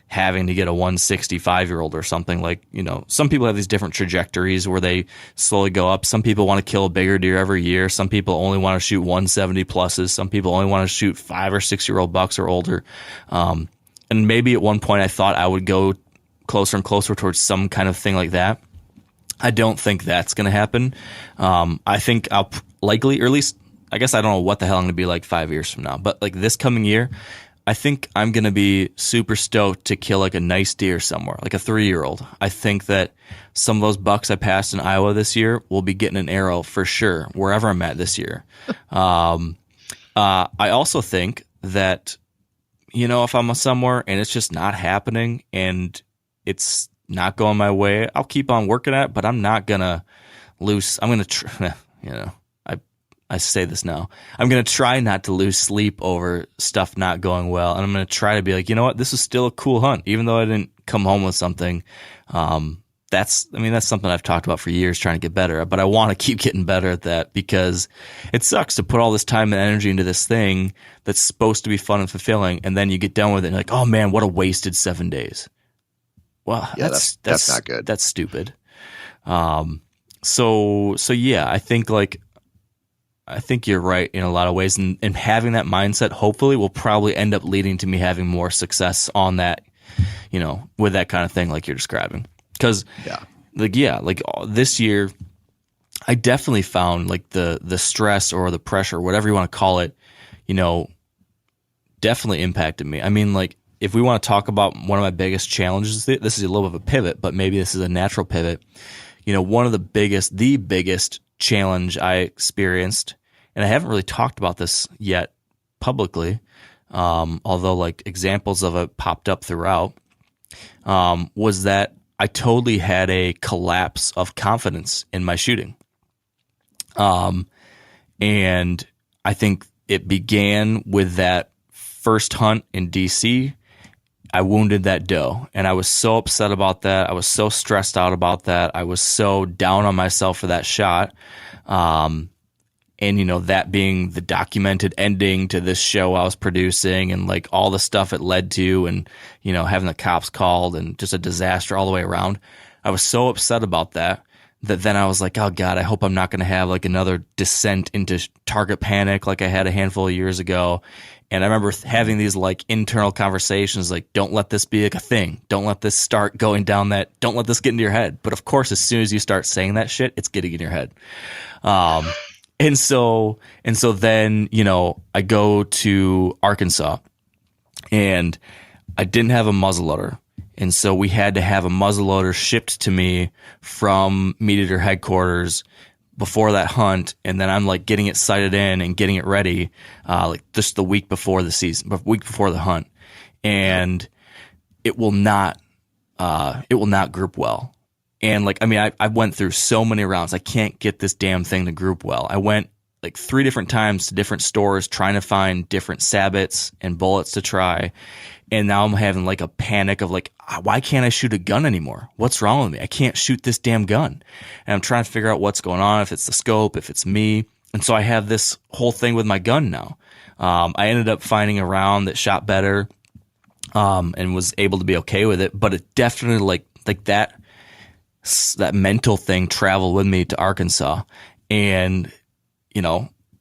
having to get a 165-year-old or something. Like, some people have these different trajectories where they slowly go up. Some people want to kill a bigger deer every year. Some people only want to shoot 170 pluses. Some people only want to shoot 5 or 6-year-old bucks or older. And maybe at one point I thought I would go closer and closer towards some kind of thing like that. I don't think that's going to happen. I think I'll likely, or at least, I guess I don't know what the hell I'm going to be like 5 years from now, but like this coming year, I think I'm going to be super stoked to kill like a nice deer somewhere, like a 3-year-old. I think that some of those bucks I passed in Iowa this year will be getting an arrow for sure, wherever I'm at this year. I also think that, if I'm somewhere and it's just not happening and it's not going my way, I'll keep on working at it, but I'm not going to lose. I'm going to, I say this now. I'm going to try not to lose sleep over stuff not going well. And I'm going to try to be like, you know what? This is still a cool hunt. Even though I didn't come home with something. That's something I've talked about for years, trying to get better at, but I want to keep getting better at that because it sucks to put all this time and energy into this thing that's supposed to be fun and fulfilling. And then you get done with it and you're like, oh man, what a wasted 7 days. Well, yeah, that's not good. That's stupid. So yeah, I think you're right in a lot of ways, and having that mindset hopefully will probably end up leading to me having more success on that, with that kind of thing like you're describing. Because this year, I definitely found like the stress or the pressure, whatever you want to call it, definitely impacted me. I mean, like if we want to talk about one of my biggest challenges, this is a little bit of a pivot, but maybe this is a natural pivot. One of the biggest challenge I experienced, and I haven't really talked about this yet publicly, although like examples of it popped up throughout, was that I totally had a collapse of confidence in my shooting. And I think it began with that first hunt in DC. I wounded that doe, and I was so upset about that. I was so stressed out about that. I was so down on myself for that shot. And that being the documented ending to this show I was producing and like all the stuff it led to, and, having the cops called and just a disaster all the way around. I was so upset about that then I was like, oh God, I hope I'm not going to have like another descent into target panic like I had a handful of years ago. And I remember having these like internal conversations, like, don't let this be like a thing. Don't let this start going down that, don't let this get into your head. But of course, as soon as you start saying that shit, it's getting in your head. And so then, I go to Arkansas and I didn't have a muzzleloader. And so we had to have a muzzleloader shipped to me from Meat Eater headquarters before that hunt. And then I'm like getting it sighted in and getting it ready, like just the week before the season, week before the hunt. And it will not group well. And like, I mean, I went through so many rounds. I can't get this damn thing to group well. I went like 3 different times to different stores trying to find different sabots and bullets to try. And now I'm having like a panic of like, why can't I shoot a gun anymore? What's wrong with me? I can't shoot this damn gun. And I'm trying to figure out what's going on, if it's the scope, if it's me. And so I have this whole thing with my gun now. I ended up finding a round that shot better, and was able to be okay with it. But it definitely like that mental thing traveled with me to Arkansas. And,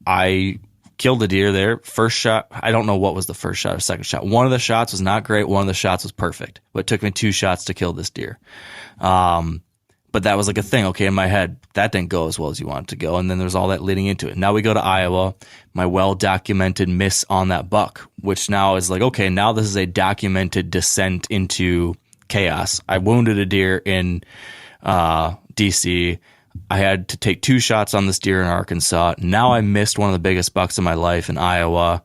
I killed a deer there. First shot, I don't know what was the first shot or second shot. One of the shots was not great. One of the shots was perfect. But it took me 2 shots to kill this deer. But that was like a thing. Okay, in my head, that didn't go as well as you wanted to go. And then there's all that leading into it. Now we go to Iowa, my well-documented miss on that buck, which now is like, okay, now this is a documented descent into chaos. I wounded a deer in DC. I had to take 2 shots on this deer in Arkansas. Now I missed one of the biggest bucks of my life in Iowa,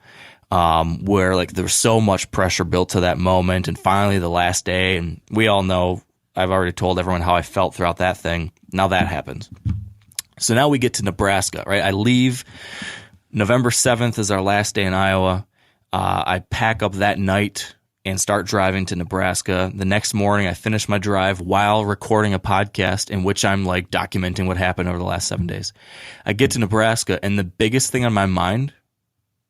where like there was so much pressure built to that moment. And finally the last day, and we all know, I've already told everyone how I felt throughout that thing. Now that happens. So now we get to Nebraska, right? I leave November 7th is our last day in Iowa. I pack up that night and start driving to Nebraska. The next morning, I finish my drive while recording a podcast in which I'm like documenting what happened over the last 7 days. I get to Nebraska, and the biggest thing on my mind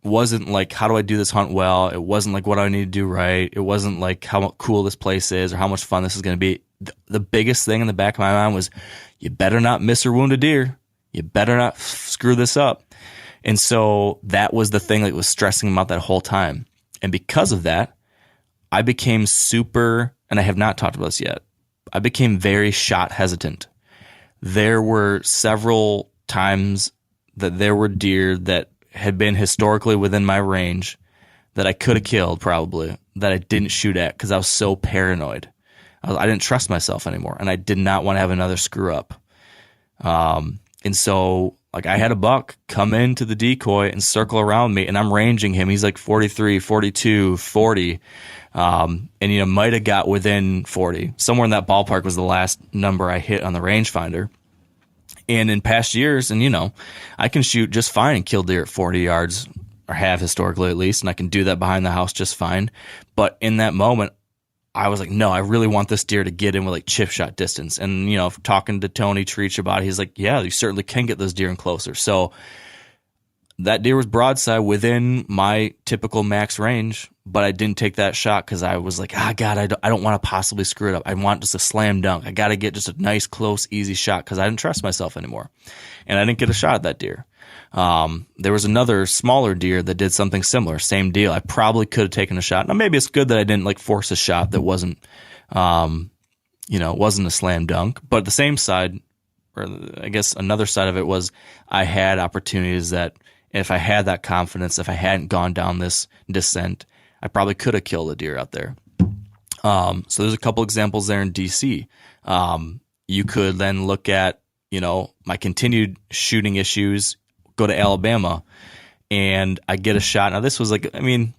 wasn't like, how do I do this hunt well? It wasn't like, what do I need to do right? It wasn't like how cool this place is or how much fun this is going to be. The biggest thing in the back of my mind was, you better not miss or wound a deer. You better not screw this up. And so that was the thing that was stressing me out that whole time. And because of that, I became super and I have not talked about this yet, I became very shot hesitant. There were several times that there were deer that had been historically within my range that I could have killed probably, that I didn't shoot at because I was so paranoid. I didn't trust myself anymore, and I did not want to have another screw up. And so, like, I had a buck come into the decoy and circle around me, and I'm ranging him. He's like 43, 42, 40, and, you know, might have got within 40. Somewhere in that ballpark was the last number I hit on the rangefinder. And in past years, and, you know, I can shoot just fine and kill deer at 40 yards, or have historically at least, and I can do that behind the house just fine. But in that moment, I was like, no, I really want this deer to get in with like chip shot distance. And, you know, talking to Tony Treach about it, he's like, yeah, you certainly can get those deer in closer. So that deer was broadside within my typical max range, but I didn't take that shot because I was like, God, I don't want to possibly screw it up. I want just a slam dunk. I got to get just a nice, close, easy shot because I didn't trust myself anymore. And I didn't get a shot at that deer. There was another smaller deer that did something similar, same deal. I probably could have taken a shot. Now, maybe it's good that I didn't like force a shot that wasn't, wasn't a slam dunk. But the same side, or I guess another side of it was I had opportunities that if I had that confidence, if I hadn't gone down this descent, I probably could have killed a deer out there. So there's a couple examples there in DC. You could then look at, you know, my continued shooting issues, go to Alabama, and I get a shot. Now this was like, I mean,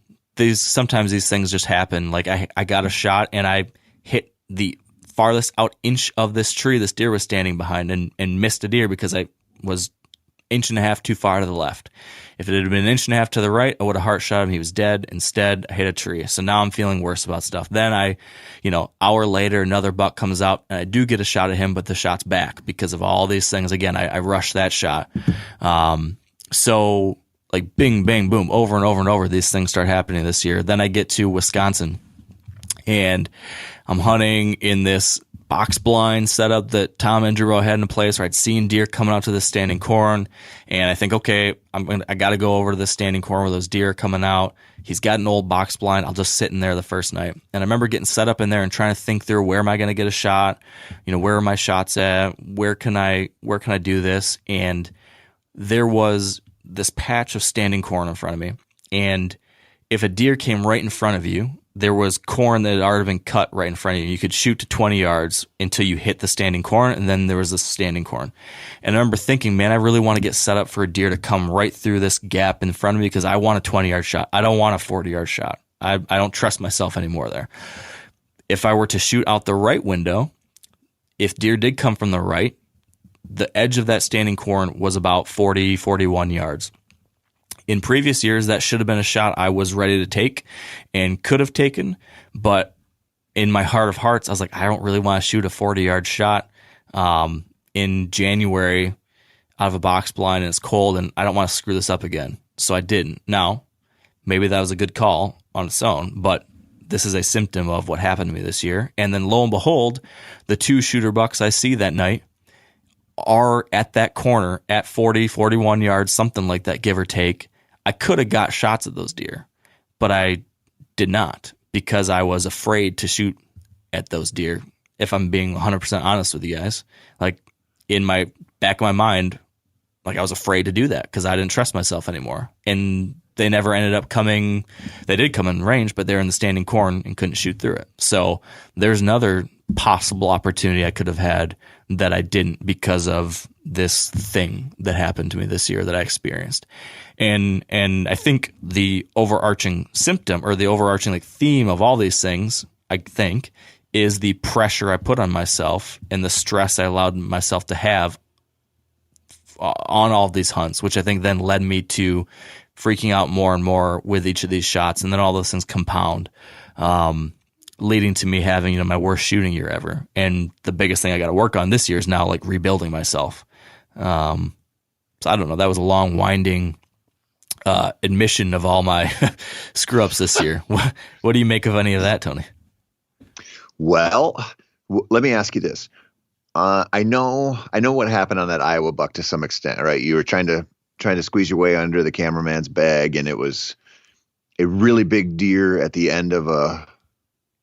sometimes these things just happen. Like I got a shot and I hit the farthest out inch of this tree this deer was standing behind and missed a deer because I was inch and a half too far to the left. If it had been an inch and a half to the right, I would have heart shot him. He was dead. Instead, I hit a tree. So now I'm feeling worse about stuff. Then hour later, another buck comes out and I do get a shot at him, but the shot's back because of all these things. Again, I rushed that shot. So like bing, bang, boom, over and over and over, these things start happening this year. Then I get to Wisconsin and I'm hunting in this box blind setup that Tom Enduro had in place where I'd seen deer coming out to the standing corn. And I think, okay, I got to go over to the standing corn where those deer are coming out. He's got an old box blind. I'll just sit in there the first night. And I remember getting set up in there and trying to think through, where am I going to get a shot? You know, where are my shots at? Where can I do this? And there was this patch of standing corn in front of me. And if a deer came right in front of you, there was corn that had already been cut right in front of you. You could shoot to 20 yards until you hit the standing corn, and then there was the standing corn. And I remember thinking, man, I really want to get set up for a deer to come right through this gap in front of me because I want a 20-yard shot. I don't want a 40-yard shot. I don't trust myself anymore there. If I were to shoot out the right window, if deer did come from the right, the edge of that standing corn was about 40, 41 yards. In previous years, that should have been a shot I was ready to take and could have taken, but in my heart of hearts, I was like, I don't really want to shoot a 40-yard shot in January out of a box blind and it's cold and I don't want to screw this up again. So I didn't. Now, maybe that was a good call on its own, but this is a symptom of what happened to me this year. And then lo and behold, the two shooter bucks I see that night are at that corner at 40, 41 yards, something like that, give or take. I could have got shots at those deer, but I did not because I was afraid to shoot at those deer. If I'm being 100% honest with you guys, like in my back of my mind, like I was afraid to do that because I didn't trust myself anymore. And they never ended up coming. They did come in range, but they're in the standing corn and couldn't shoot through it. So there's another possible opportunity I could have had that I didn't because of this thing that happened to me this year that I experienced. And I think the overarching symptom or the overarching like theme of all these things, I think, is the pressure I put on myself and the stress I allowed myself to have on all of these hunts, which I think then led me to freaking out more and more with each of these shots. And then all those things compound, leading to me having, you know, my worst shooting year ever. And the biggest thing I got to work on this year is now like rebuilding myself. So I don't know. That was a long, winding admission of all my screw ups this year. What do you make of any of that, Tony? Well, let me ask you this. I know what happened on that Iowa buck to some extent, right? You were trying to squeeze your way under the cameraman's bag, and it was a really big deer at the end of a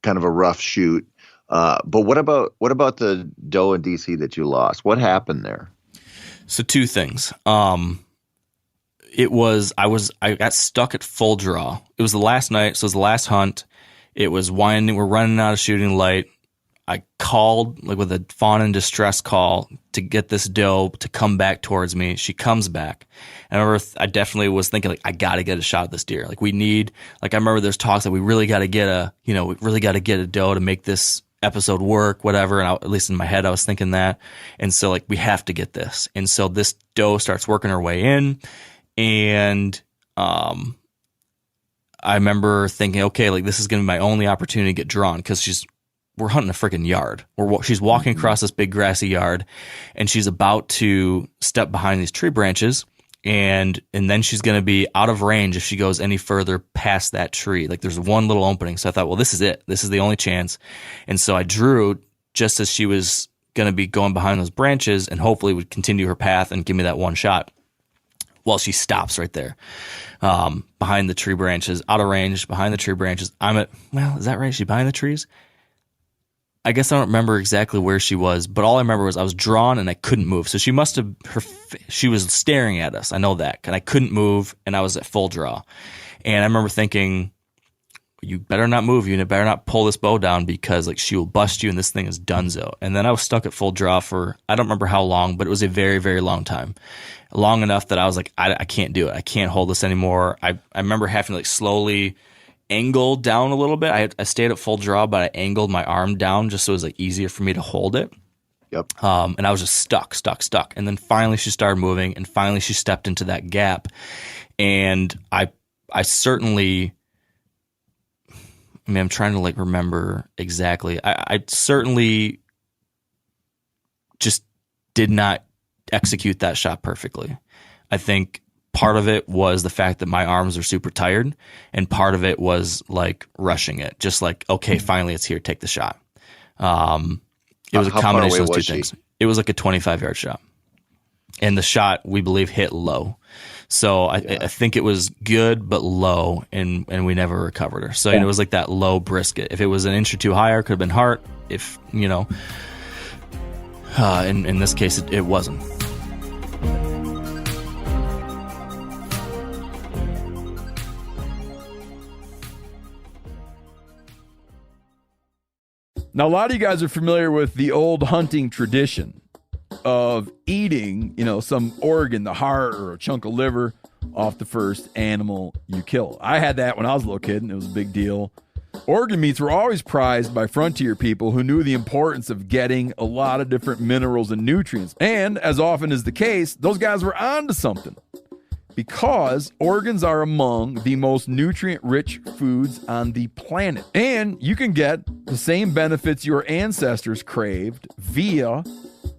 kind of a rough shoot. But what about the doe in DC that you lost? What happened there? So two things. I got stuck at full draw. It was the last night, so it was the last hunt. It was winding. We're running out of shooting light. I called like with a fawn in distress call to get this doe to come back towards me. She comes back. And I remember I definitely was thinking like, I got to get a shot at this deer. Like I remember there's talks that we really got to get a doe to make this episode work, whatever. And at least in my head, I was thinking that. And so like, we have to get this. And so this doe starts working her way in. And, I remember thinking, okay, like this is going to be my only opportunity to get drawn because we're hunting a freaking yard. She's walking across this big grassy yard, and she's about to step behind these tree branches, and then she's going to be out of range if she goes any further past that tree. Like there's one little opening. So I thought, well, this is it. This is the only chance. And so I drew just as she was going to be going behind those branches and hopefully would continue her path and give me that one shot. Well, she stops right there, behind the tree branches, out of range, behind the tree branches. Is that right? She's behind the trees? I guess I don't remember exactly where she was, but all I remember was I was drawn and I couldn't move. So she she was staring at us. I know that. And I couldn't move, and I was at full draw. And I remember thinking, you better not move. You better not pull this bow down because like she will bust you and this thing is donezo. And then I was stuck at full draw for, I don't remember how long, but it was a very, very long time. Long enough that I was like, I can't do it. I can't hold this anymore. I remember having to like slowly angle down a little bit. I stayed at full draw, but I angled my arm down just so it was like easier for me to hold it. Yep. And I was just stuck. And then finally she started moving, and finally she stepped into that gap. And I certainly, I'm trying to like remember exactly. I certainly just did not execute that shot perfectly. I think part of it was the fact that my arms are super tired, and part of it was like rushing it. Just like, okay, finally it's here. Take the shot. It was a combination of those two things. It was like a 25-yard shot, and the shot we believe hit low. So I think it was good, but low, and we never recovered her. So it was like that low brisket. If it was an inch or two higher, it could have been heart. If, in this case, it wasn't. Now, a lot of you guys are familiar with the old hunting tradition of eating, some organ, the heart or a chunk of liver off the first animal you kill. I had that when I was a little kid, and it was a big deal. Organ meats were always prized by frontier people who knew the importance of getting a lot of different minerals and nutrients. And as often is the case, those guys were onto something, because organs are among the most nutrient-rich foods on the planet. And you can get the same benefits your ancestors craved via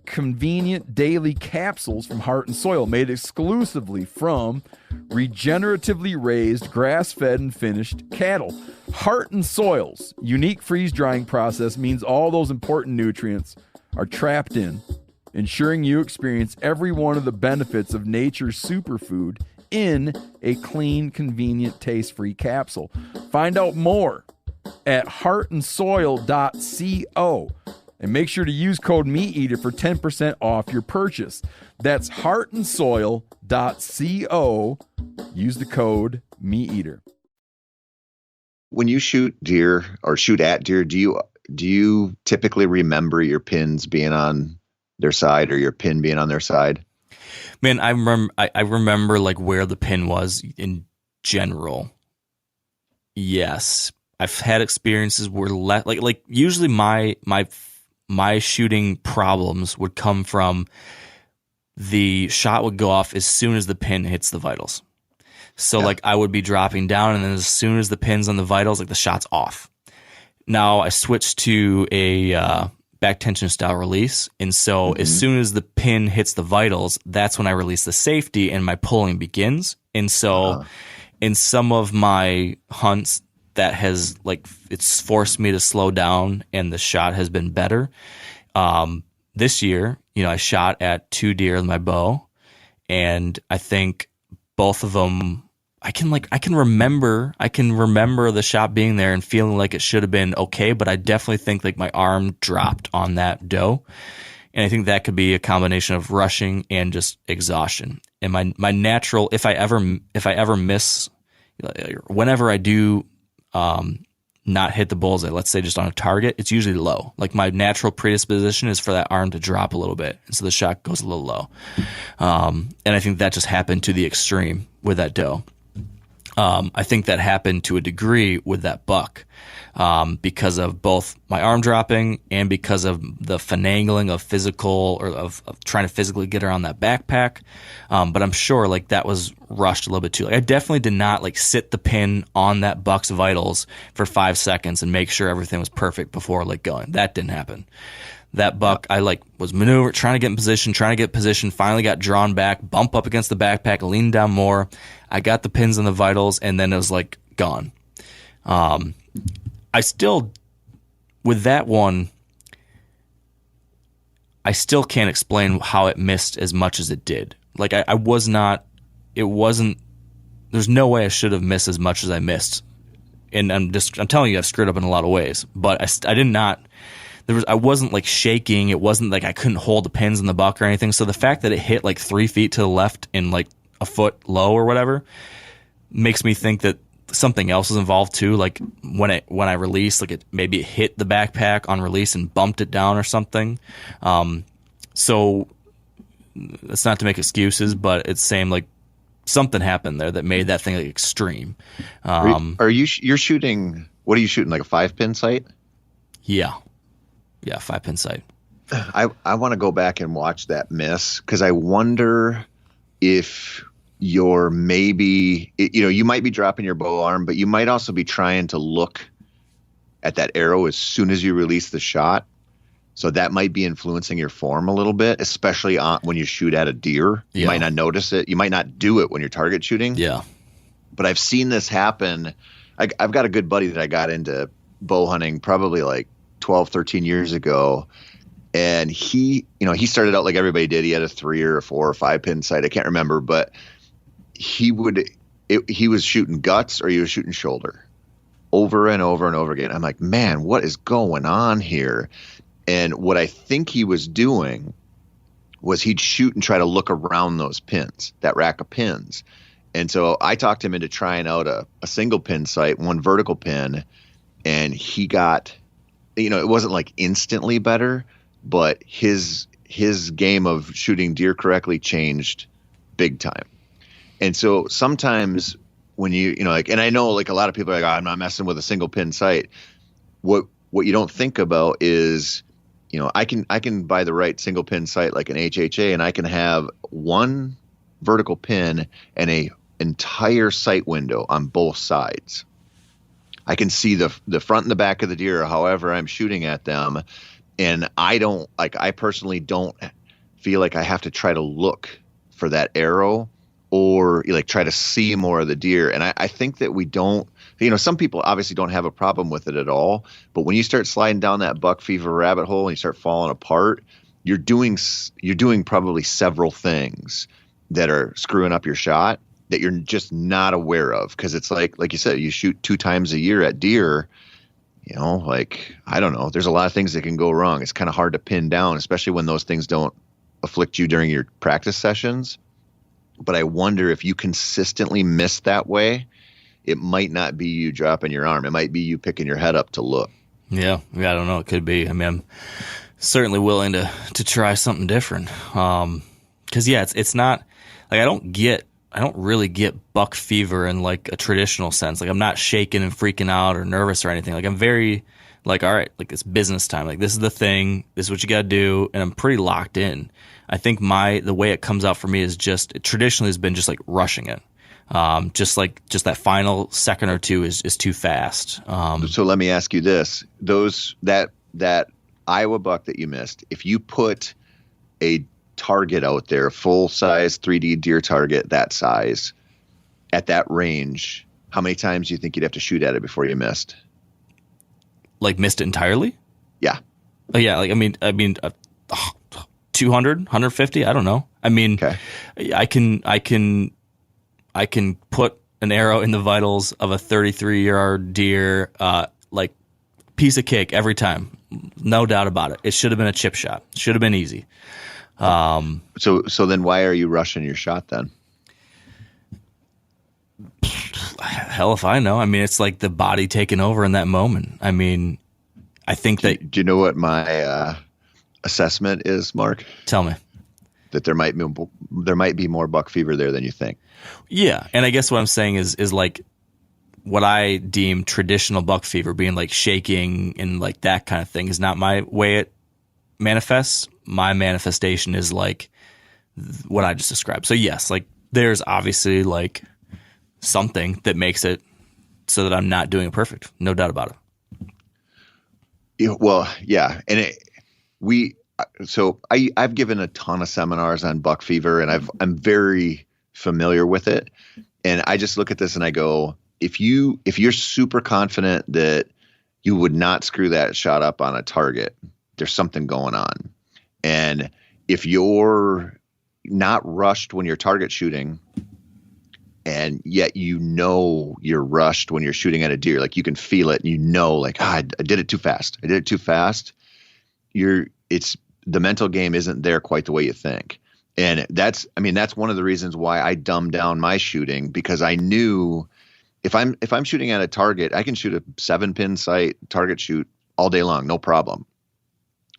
convenient daily capsules from Heart and Soil, made exclusively from regeneratively raised, grass-fed, and finished cattle. Heart and Soil's unique freeze-drying process means all those important nutrients are trapped in, ensuring you experience every one of the benefits of nature's superfood in a clean, convenient, taste-free capsule. Find out more at heartandsoil.co, and make sure to use code MeatEater for 10% off your purchase. That's heartandsoil.co. Use the code MeatEater. When you shoot deer or shoot at deer, do you typically remember your pins being on their side or your pin being on their side? Man, I remember like where the pin was in general. Yes, I've had experiences where like usually my shooting problems would come from the shot would go off as soon as the pin hits the vitals. So like I would be dropping down, and then as soon as the pin's on the vitals, like the shot's off. Now I switched to a back tension style release, and so as soon as the pin hits the vitals, that's when I release the safety and my pulling begins. And so in some of my hunts, that has like it's forced me to slow down, and the shot has been better. This year, I shot at 2 deer with my bow, and I think both of them I can remember the shot being there and feeling like it should have been okay, but I definitely think like my arm dropped on that doe. And I think that could be a combination of rushing and just exhaustion. And my natural, if I ever miss, whenever I do not hit the bullseye, let's say just on a target, it's usually low. Like my natural predisposition is for that arm to drop a little bit, and so the shot goes a little low. And I think that just happened to the extreme with that doe. I think that happened to a degree with that buck because of both my arm dropping and because of the finagling of physical or of trying to physically get around that backpack. But I'm sure like that was rushed a little bit too. Like I definitely did not like sit the pin on that buck's vitals for 5 seconds and make sure everything was perfect before like going. That didn't happen. That buck, I like was maneuvering, trying to get in position, finally got drawn back, bump up against the backpack, lean down more. I got the pins on the vitals, and then it was like gone. I still, with that one, I still can't explain how it missed as much as it did. Like I was not, it wasn't, there's no way I should have missed as much as I missed. And I'm telling you, I've screwed up in a lot of ways, but I did not. I wasn't like shaking. It wasn't like I couldn't hold the pins in the buck or anything. So the fact that it hit like 3 feet to the left and like a foot low or whatever makes me think that something else is involved too. Like when I released, like maybe it hit the backpack on release and bumped it down or something. So it's not to make excuses, but it's saying like something happened there that made that thing like extreme. You're shooting? What are you shooting? Like a 5-pin sight? Yeah. Yeah, 5-pin sight. I want to go back and watch that miss because I wonder if you're maybe, you might be dropping your bow arm, but you might also be trying to look at that arrow as soon as you release the shot. So that might be influencing your form a little bit, especially when you shoot at a deer. You might not notice it. You might not do it when you're target shooting. Yeah. But I've seen this happen. I've got a good buddy that I got into bow hunting probably like 12, 13 years ago. And he started out like everybody did. He had a 3 or a 4 or 5-pin sight. I can't remember, but he was shooting guts or he was shooting shoulder over and over and over again. I'm like, man, what is going on here? And what I think he was doing was he'd shoot and try to look around those pins, that rack of pins. And so I talked him into trying out a single pin sight, one vertical pin, and he got, it wasn't like instantly better, but his game of shooting deer correctly changed big time. And so sometimes when and I know like a lot of people are like, I'm not messing with a single pin sight. What you don't think about is, I can buy the right single pin sight like an HHA, and I can have one vertical pin and a entire sight window on both sides. I can see the front and the back of the deer, however I'm shooting at them. And I personally don't feel like I have to try to look for that arrow or like try to see more of the deer. And I think that we don't, some people obviously don't have a problem with it at all. But when you start sliding down that buck fever rabbit hole and you start falling apart, you're doing probably several things that are screwing up your shot that you're just not aware of. Because it's like you said, you shoot 2 times a year at deer. I don't know. There's a lot of things that can go wrong. It's kind of hard to pin down, especially when those things don't afflict you during your practice sessions. But I wonder if you consistently miss that way, it might not be you dropping your arm. It might be you picking your head up to look. Yeah, I don't know. It could be. I mean, I'm certainly willing to try something different. Because, it's not like I don't really get buck fever in like a traditional sense. Like I'm not shaking and freaking out or nervous or anything. Like I'm very like, all right, like it's business time. Like this is the thing. This is what you got to do. And I'm pretty locked in. I think the way it comes out for me is it traditionally has been just like rushing it. Just that final second or two is too fast. So let me ask you this: that Iowa buck that you missed, if you put a target out there, full size 3D deer target that size at that range, how many times do you think you'd have to shoot at it before you missed? Like missed it entirely? Yeah. Oh yeah. Like I mean, 200, 150. I don't know. I mean, okay. I can put an arrow in the vitals of a 33-yard deer, like piece of cake every time. No doubt about it. It should have been a chip shot. Should have been easy. So then why are you rushing your shot then? Hell if I know. I mean, it's like the body taking over in that moment. I mean, I think that... Do you know what my assessment is, Mark? Tell me. That there might be more buck fever there than you think. Yeah, and I guess what I'm saying is like what I deem traditional buck fever, being like shaking and like that kind of thing, is not my way it manifests. My manifestation is like what I just described. So yes, like there's obviously like something that makes it so that I'm not doing it perfect. No doubt about it. Well, yeah, and I've given a ton of seminars on buck fever, and I'm very familiar with it. And I just look at this and I go, if you're super confident that you would not screw that shot up on a target, there's something going on. And if you're not rushed when you're target shooting, and yet you're rushed when you're shooting at a deer, like you can feel it, and like, I did it too fast. It's the mental game isn't there quite the way you think. And that's one of the reasons why I dumbed down my shooting, because I knew if I'm shooting at a target, I can shoot a 7-pin sight target shoot all day long, no problem.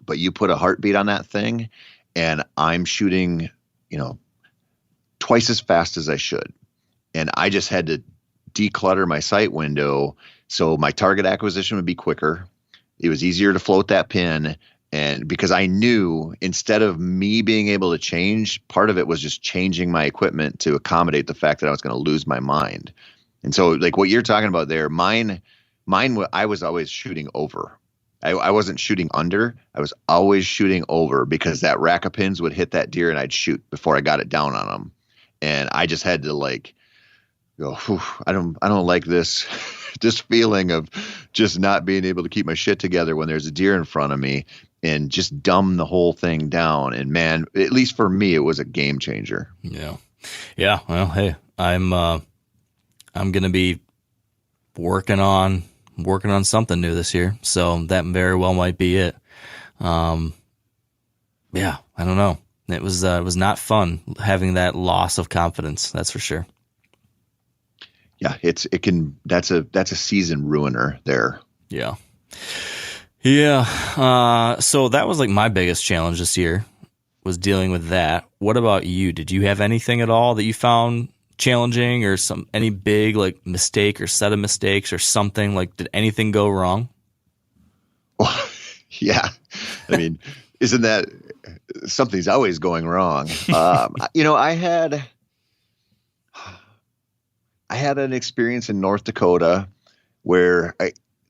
But you put a heartbeat on that thing and I'm shooting, twice as fast as I should. And I just had to declutter my sight window so my target acquisition would be quicker. It was easier to float that pin. And because I knew instead of me being able to change, part of it was just changing my equipment to accommodate the fact that I was going to lose my mind. And so like what you're talking about there, mine, I was always shooting over. I wasn't shooting under. I was always shooting over because that rack of pins would hit that deer and I'd shoot before I got it down on them. And I just had to like go, I don't like this feeling of just not being able to keep my shit together when there's a deer in front of me, and just dumb the whole thing down. And man, at least for me, it was a game changer. Yeah. Yeah. Well, hey, I'm going to be working on something new this year. So that very well might be it. Yeah, I don't know. It was not fun having that loss of confidence. That's for sure. Yeah, that's a season ruiner there. Yeah. Yeah. So that was like my biggest challenge this year, was dealing with that. What about you? Did you have anything at all that you found challenging, or any big like mistake or set of mistakes or something? Like, did anything go wrong? Oh, yeah. I mean, isn't that something's always going wrong? I had an experience in North Dakota where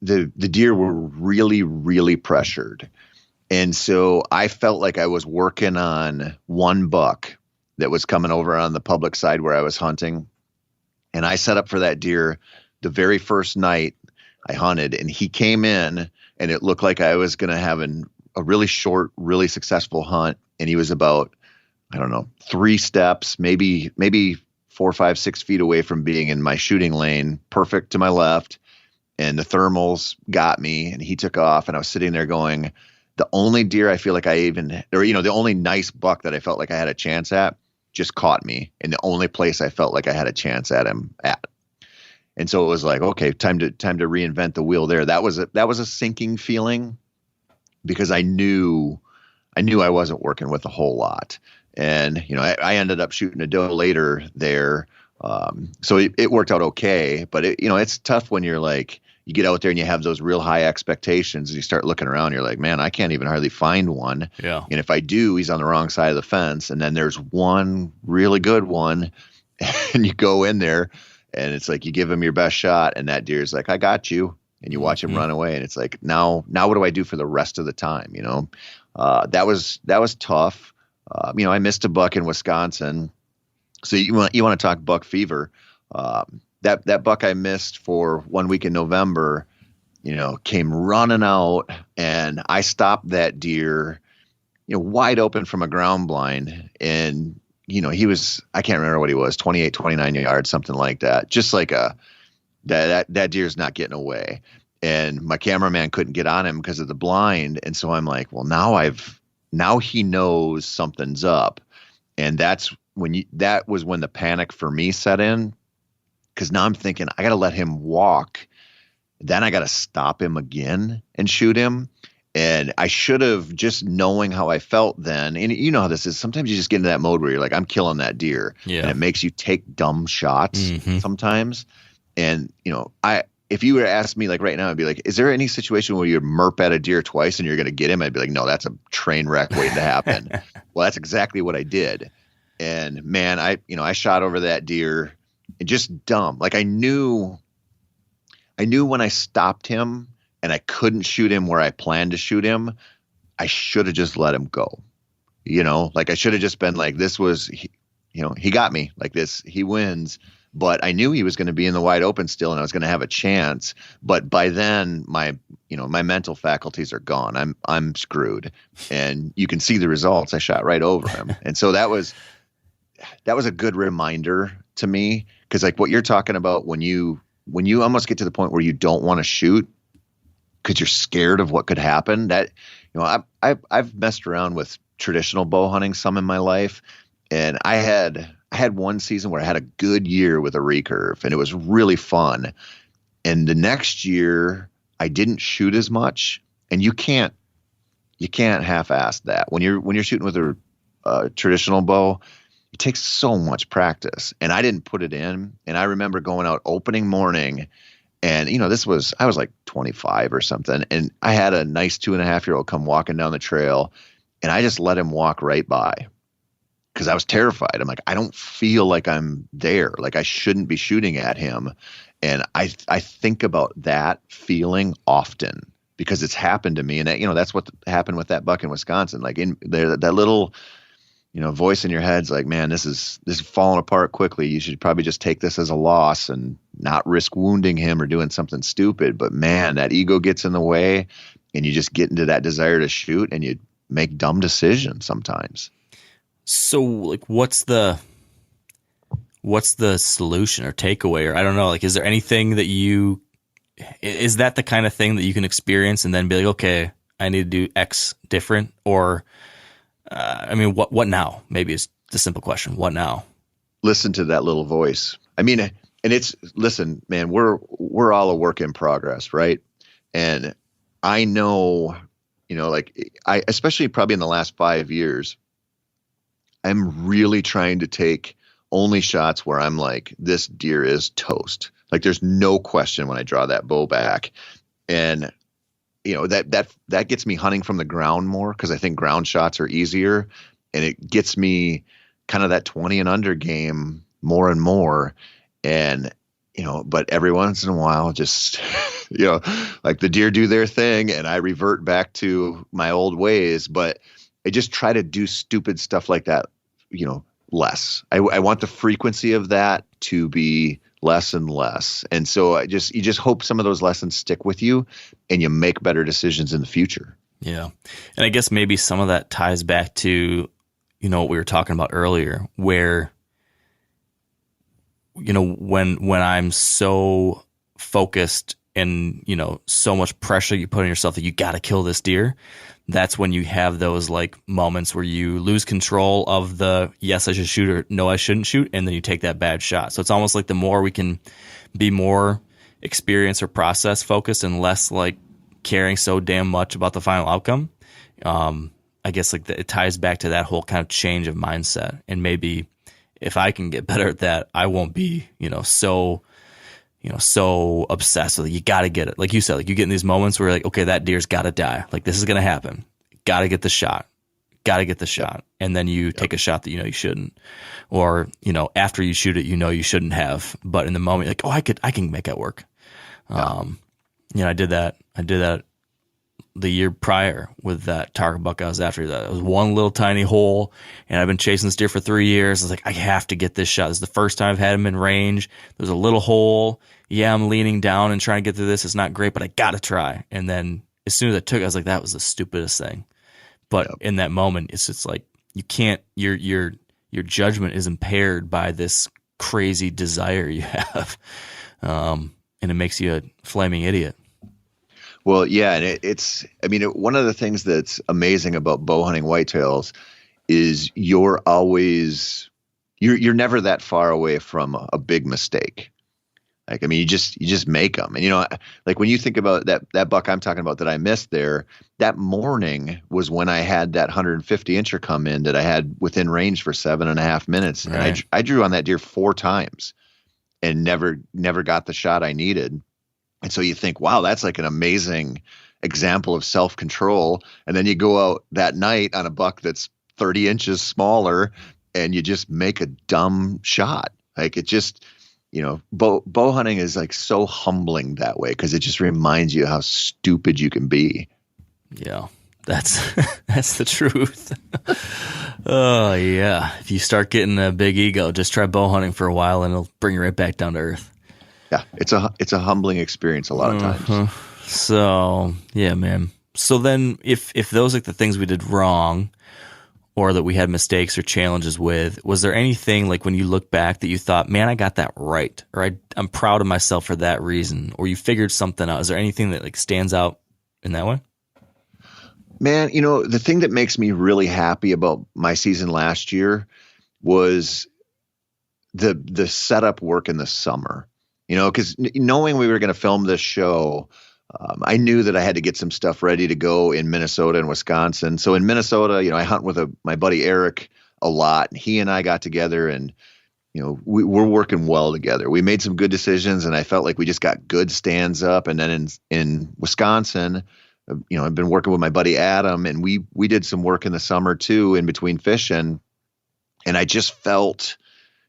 the deer were really, really pressured. And so I felt like I was working on one buck that was coming over on the public side where I was hunting. And I set up for that deer the very first night I hunted, and he came in and it looked like I was going to have a really short, really successful hunt. And he was about, 3 steps, maybe 4, 5, 6 feet away from being in my shooting lane, perfect to my left. And the thermals got me, and he took off, and I was sitting there going, the only deer I feel like the only nice buck that I felt like I had a chance at just caught me, and the only place I felt like I had a chance at him at. And so it was like, okay, time to reinvent the wheel there. That was a sinking feeling, because I knew I wasn't working with a whole lot. And, I ended up shooting a doe later there. So it worked out okay, but it's tough when you're like, you get out there and you have those real high expectations, and you start looking around, you're like, man, I can't even hardly find one. Yeah. And if I do, he's on the wrong side of the fence. And then there's one really good one, and you go in there and it's like, you give him your best shot, and that deer's like, I got you. And you watch him run away, and it's like, now what do I do for the rest of the time? That was tough. I missed a buck in Wisconsin. So you want to talk buck fever? That buck I missed for 1 week in November, came running out, and I stopped that deer, wide open from a ground blind, and I can't remember what he was, 28, 29 yards, something like that. Just like that deer's not getting away. And my cameraman couldn't get on him because of the blind. And so I'm like, well, now he knows something's up. And that was when the panic for me set in. Cause now I'm thinking I got to let him walk. Then I got to stop him again and shoot him. And I should have, just knowing how I felt then. And you know how this is. Sometimes you just get into that mode where you're like, I'm killing that deer. Yeah. And it makes you take dumb shots sometimes. And, if you were to ask me like right now, I'd be like, is there any situation where you'd merp at a deer twice and you're going to get him? I'd be like, no, that's a train wreck waiting to happen. Well, that's exactly what I did. And man, I shot over that deer and just dumb. Like I knew when I stopped him and I couldn't shoot him where I planned to shoot him, I should have just let him go. Like I should have just been like, he got me like this, he wins. But I knew he was going to be in the wide open still and I was going to have a chance. But by then my mental faculties are gone. I'm screwed. And you can see the results. I shot right over him. And so that was a good reminder to me. Cause like what you're talking about when you almost get to the point where you don't want to shoot because you're scared of what could happen, that, I've messed around with traditional bow hunting some in my life. And I had one season where I had a good year with a recurve and it was really fun. And the next year I didn't shoot as much, and you can't half-ass that. When you're shooting with a traditional bow, it takes so much practice, and I didn't put it in. And I remember going out opening morning, and I was like 25 or something. And I had a nice 2.5-year-old come walking down the trail, and I just let him walk right by. Because I was terrified. I'm like, I don't feel like I'm there. Like I shouldn't be shooting at him. And I think about that feeling often because it's happened to me. And that, that's what happened with that buck in Wisconsin. Like in there, that little, voice in your head's like, man, this is falling apart quickly. You should probably just take this as a loss and not risk wounding him or doing something stupid. But man, that ego gets in the way and you just get into that desire to shoot and you make dumb decisions sometimes. So like what's the solution or takeaway, or I don't know, like is there anything that is that the kind of thing that you can experience and then be like, okay, I need to do X different? Or what now? Maybe it's the simple question. What now? Listen to that little voice. I mean, and listen, man, we're all a work in progress, right? And I know, especially probably in the last 5 years, I'm really trying to take only shots where I'm like, this deer is toast. Like there's no question when I draw that bow back. And, that gets me hunting from the ground more because I think ground shots are easier. And it gets me kind of that 20 and under game more and more. And, but every once in a while, just, like the deer do their thing and I revert back to my old ways. But I just try to do stupid stuff like that, less. I want the frequency of that to be less and less. And so you just hope some of those lessons stick with you and you make better decisions in the future. Yeah. And I guess maybe some of that ties back to, what we were talking about earlier, where, when I'm so focused and, so much pressure you put on yourself that you got to kill this deer, that's when you have those like moments where you lose control of the yes, I should shoot or no, I shouldn't shoot. And then you take that bad shot. So it's almost like the more we can be more experience or process focused and less like caring so damn much about the final outcome. I guess like it ties back to that whole kind of change of mindset. And maybe if I can get better at that, I won't be, so obsessed with it. You got to get it. Like you said, like you get in these moments where you're like, okay, that deer's got to die. Like this is going to happen. Got to get the shot. And then you take a shot that you shouldn't. Or, after you shoot it, you shouldn't have. But in the moment, like, oh, I can make that work. Yeah. I did that the year prior with that target buck I was after. That it was one little tiny hole, and I've been chasing this deer for 3 years. I was like, I have to get this shot. This is the first time I've had him in range. There's a little hole. Yeah, I'm leaning down and trying to get through this. It's not great, but I got to try. And then as soon as I took it, I was like, that was the stupidest thing. But in that moment, it's just like, you your judgment is impaired by this crazy desire you have. And it makes you a flaming idiot. Well, yeah, and one of the things that's amazing about bow hunting whitetails is you're never that far away from a big mistake. Like, I mean, you just make them. And, like when you think about that buck I'm talking about that I missed there, that morning was when I had that 150 incher come in that I had within range for 7.5 minutes. Right. And I drew on that deer 4 times and never got the shot I needed. And so you think, wow, that's like an amazing example of self-control. And then you go out that night on a buck that's 30 inches smaller and you just make a dumb shot. Like it just, bow hunting is like so humbling that way because it just reminds you how stupid you can be. Yeah, that's the truth. Oh yeah, if you start getting a big ego, just try bow hunting for a while and it'll bring you right back down to earth. Yeah, it's a humbling experience a lot of times. So yeah, man. So then, if those are the things we did wrong, or that we had mistakes or challenges with, was there anything like when you look back that you thought, man, I got that right, or I'm proud of myself for that reason, or you figured something out? Is there anything that like stands out in that way? Man, the thing that makes me really happy about my season last year was the setup work in the summer. Because knowing we were going to film this show, I knew that I had to get some stuff ready to go in Minnesota and Wisconsin. So in Minnesota, I hunt with my buddy Eric a lot. And he and I got together and, we're working well together. We made some good decisions and I felt like we just got good stands up. And then in Wisconsin, I've been working with my buddy Adam and we did some work in the summer too, in between fishing. And I just felt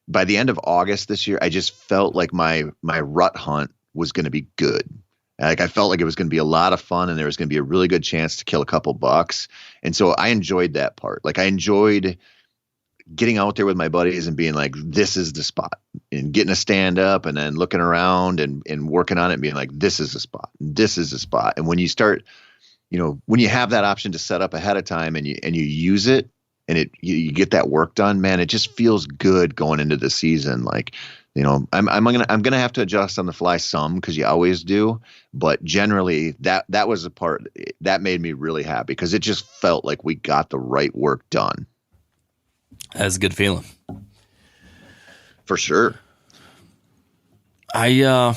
by the end of August this year, I just felt like my rut hunt was going to be good. Like I felt like it was going to be a lot of fun and there was going to be a really good chance to kill a couple bucks. And so I enjoyed that part. Like I enjoyed getting out there with my buddies and being like, this is the spot, and getting a stand up and then looking around and working on it and being like, this is the spot. This is the spot. And when you start, when you have that option to set up ahead of time and you use it and you get that work done, man, it just feels good going into the season. Like, I'm gonna have to adjust on the fly some because you always do, but generally that was the part that made me really happy because it just felt like we got the right work done. That's a good feeling, for sure. I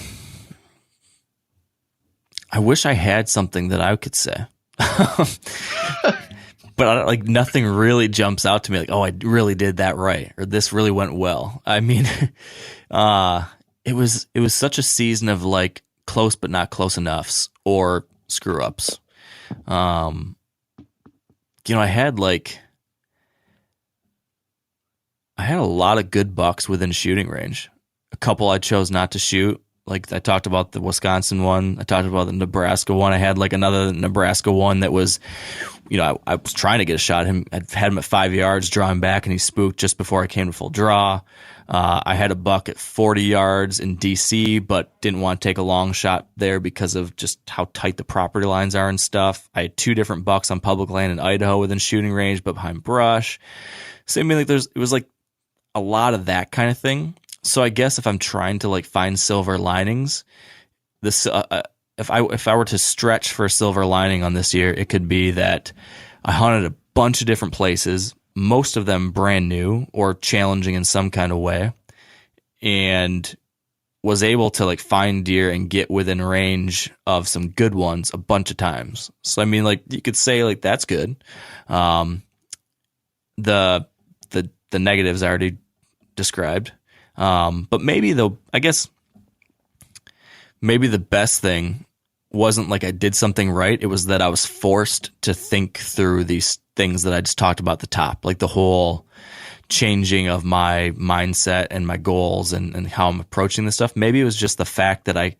wish I had something that I could say, but nothing really jumps out to me like, oh, I really did that right, or this really went well. I mean, it was such a season of like close but not close enoughs or screw ups. I had a lot of good bucks within shooting range. A couple I chose not to shoot. Like I talked about the Wisconsin one. I talked about the Nebraska one. I had like another Nebraska one that was, I was trying to get a shot at him. I had him at 5 yards, drawing back, and he spooked just before I came to full draw. I had a buck at 40 yards in DC, but didn't want to take a long shot there because of just how tight the property lines are and stuff. I had 2 different bucks on public land in Idaho within shooting range, but behind brush. So I mean, it was like a lot of that kind of thing. So I guess if I'm trying to like find silver linings, this if I were to stretch for a silver lining on this year, it could be that I hunted a bunch of different places, most of them brand new or challenging in some kind of way, and was able to like find deer and get within range of some good ones a bunch of times. So I mean, like you could say like that's good. The negatives I already described. But maybe maybe the best thing wasn't like I did something right. It was that I was forced to think through these things that I just talked about at the top, like the whole changing of my mindset and my goals and how I'm approaching this stuff. Maybe it was just the fact that I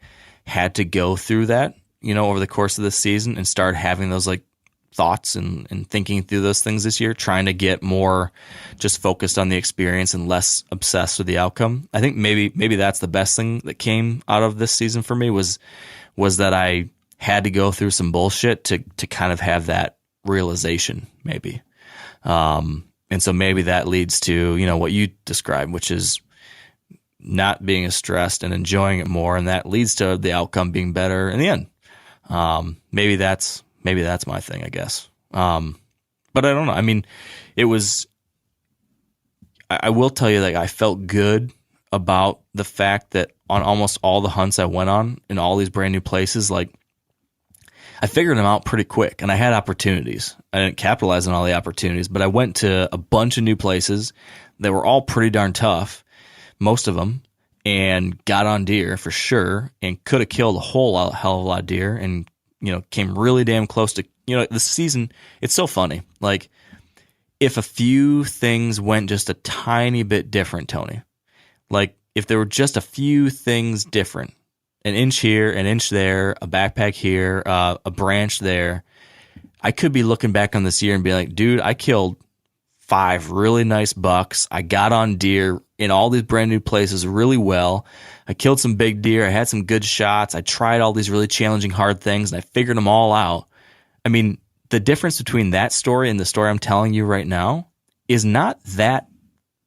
had to go through that, over the course of this season and start having those like thoughts and thinking through those things this year, trying to get more just focused on the experience and less obsessed with the outcome. I think maybe that's the best thing that came out of this season for me was that I had to go through some bullshit to kind of have that realization maybe. And so maybe that leads to, what you described, which is not being as stressed and enjoying it more. And that leads to the outcome being better in the end. Maybe that's my thing, I guess. But I don't know. I mean, I will tell you that I felt good about the fact that on almost all the hunts I went on in all these brand new places, like I figured them out pretty quick and I had opportunities. I didn't capitalize on all the opportunities, but I went to a bunch of new places that were all pretty darn tough, most of them, and got on deer for sure and could have killed a hell of a lot of deer and, came really damn close to, this season. It's so funny. Like if a few things went just a tiny bit different, Tony, like if there were just a few things different, an inch here, an inch there, a backpack here, a branch there, I could be looking back on this year and be like, dude, I killed 5 really nice bucks. I got on deer in all these brand new places really well. I killed some big deer. I had some good shots. I tried all these really challenging, hard things, and I figured them all out. I mean, the difference between that story and the story I'm telling you right now is not that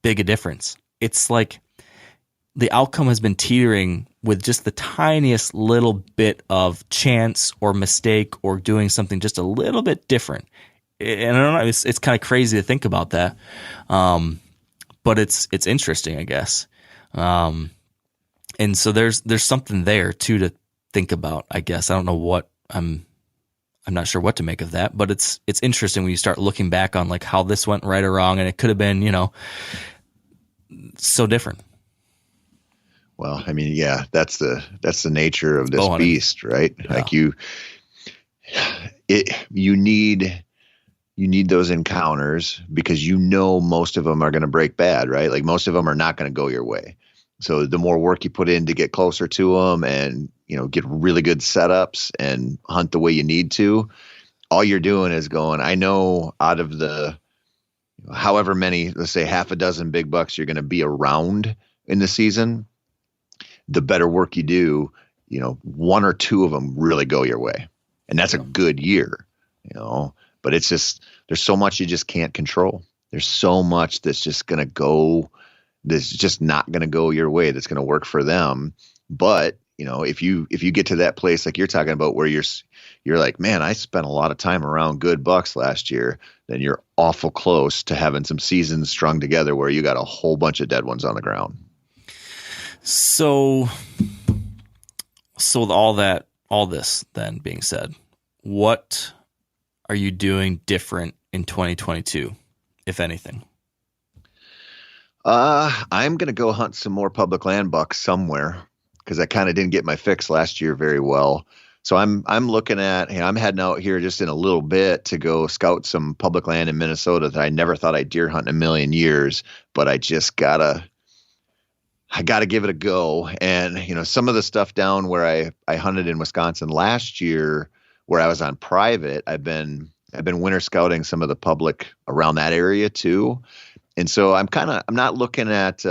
big a difference. It's like the outcome has been teetering with just the tiniest little bit of chance or mistake or doing something just a little bit different. And I don't know, it's kind of crazy to think about that. But it's interesting, I guess. And so there's something there too to think about, I guess. I don't know what I'm not sure what to make of that, but it's interesting when you start looking back on like how this went right or wrong, and it could have been, so different. Well, I mean, yeah, that's the nature of this beast, right? Yeah. Like you need those encounters because most of them are going to break bad, right? Like most of them are not going to go your way. So the more work you put in to get closer to them and, get really good setups and hunt the way you need to, all you're doing is going, I know out of the however many, let's say half a dozen big bucks you're going to be around in the season, the better work you do, 1 or 2 of them really go your way. And that's a good year, but it's just, there's so much you just can't control. There's so much that's just going to go, that's just not going to go your way. That's going to work for them. But, if you get to that place, like you're talking about where you're like, man, I spent a lot of time around good bucks last year, then you're awful close to having some seasons strung together where you got a whole bunch of dead ones on the ground. So with all this then being said, what are you doing different in 2022, if anything? I'm going to go hunt some more public land bucks somewhere because I kind of didn't get my fix last year very well. So I'm looking at, I'm heading out here just in a little bit to go scout some public land in Minnesota that I never thought I'd deer hunt in a million years, but I just gotta give it a go. And, some of the stuff down where I hunted in Wisconsin last year where I was on private, I've been winter scouting some of the public around that area too. And so I'm not looking at,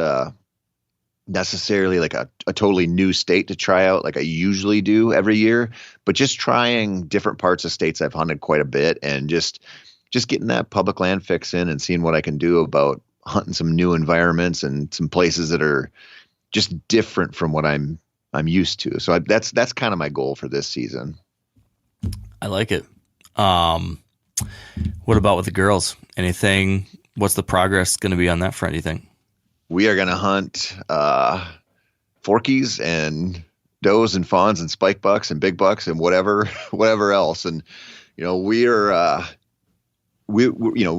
necessarily like a totally new state to try out like I usually do every year, but just trying different parts of states I've hunted quite a bit and just getting that public land fix in and seeing what I can do about hunting some new environments and some places that are just different from what I'm used to. So that's kind of my goal for this season. I like it. What about with the girls? Anything? What's the progress going to be on that front, do you think? We are going to hunt forkies and does and fawns and spike bucks and big bucks and whatever else. And, we're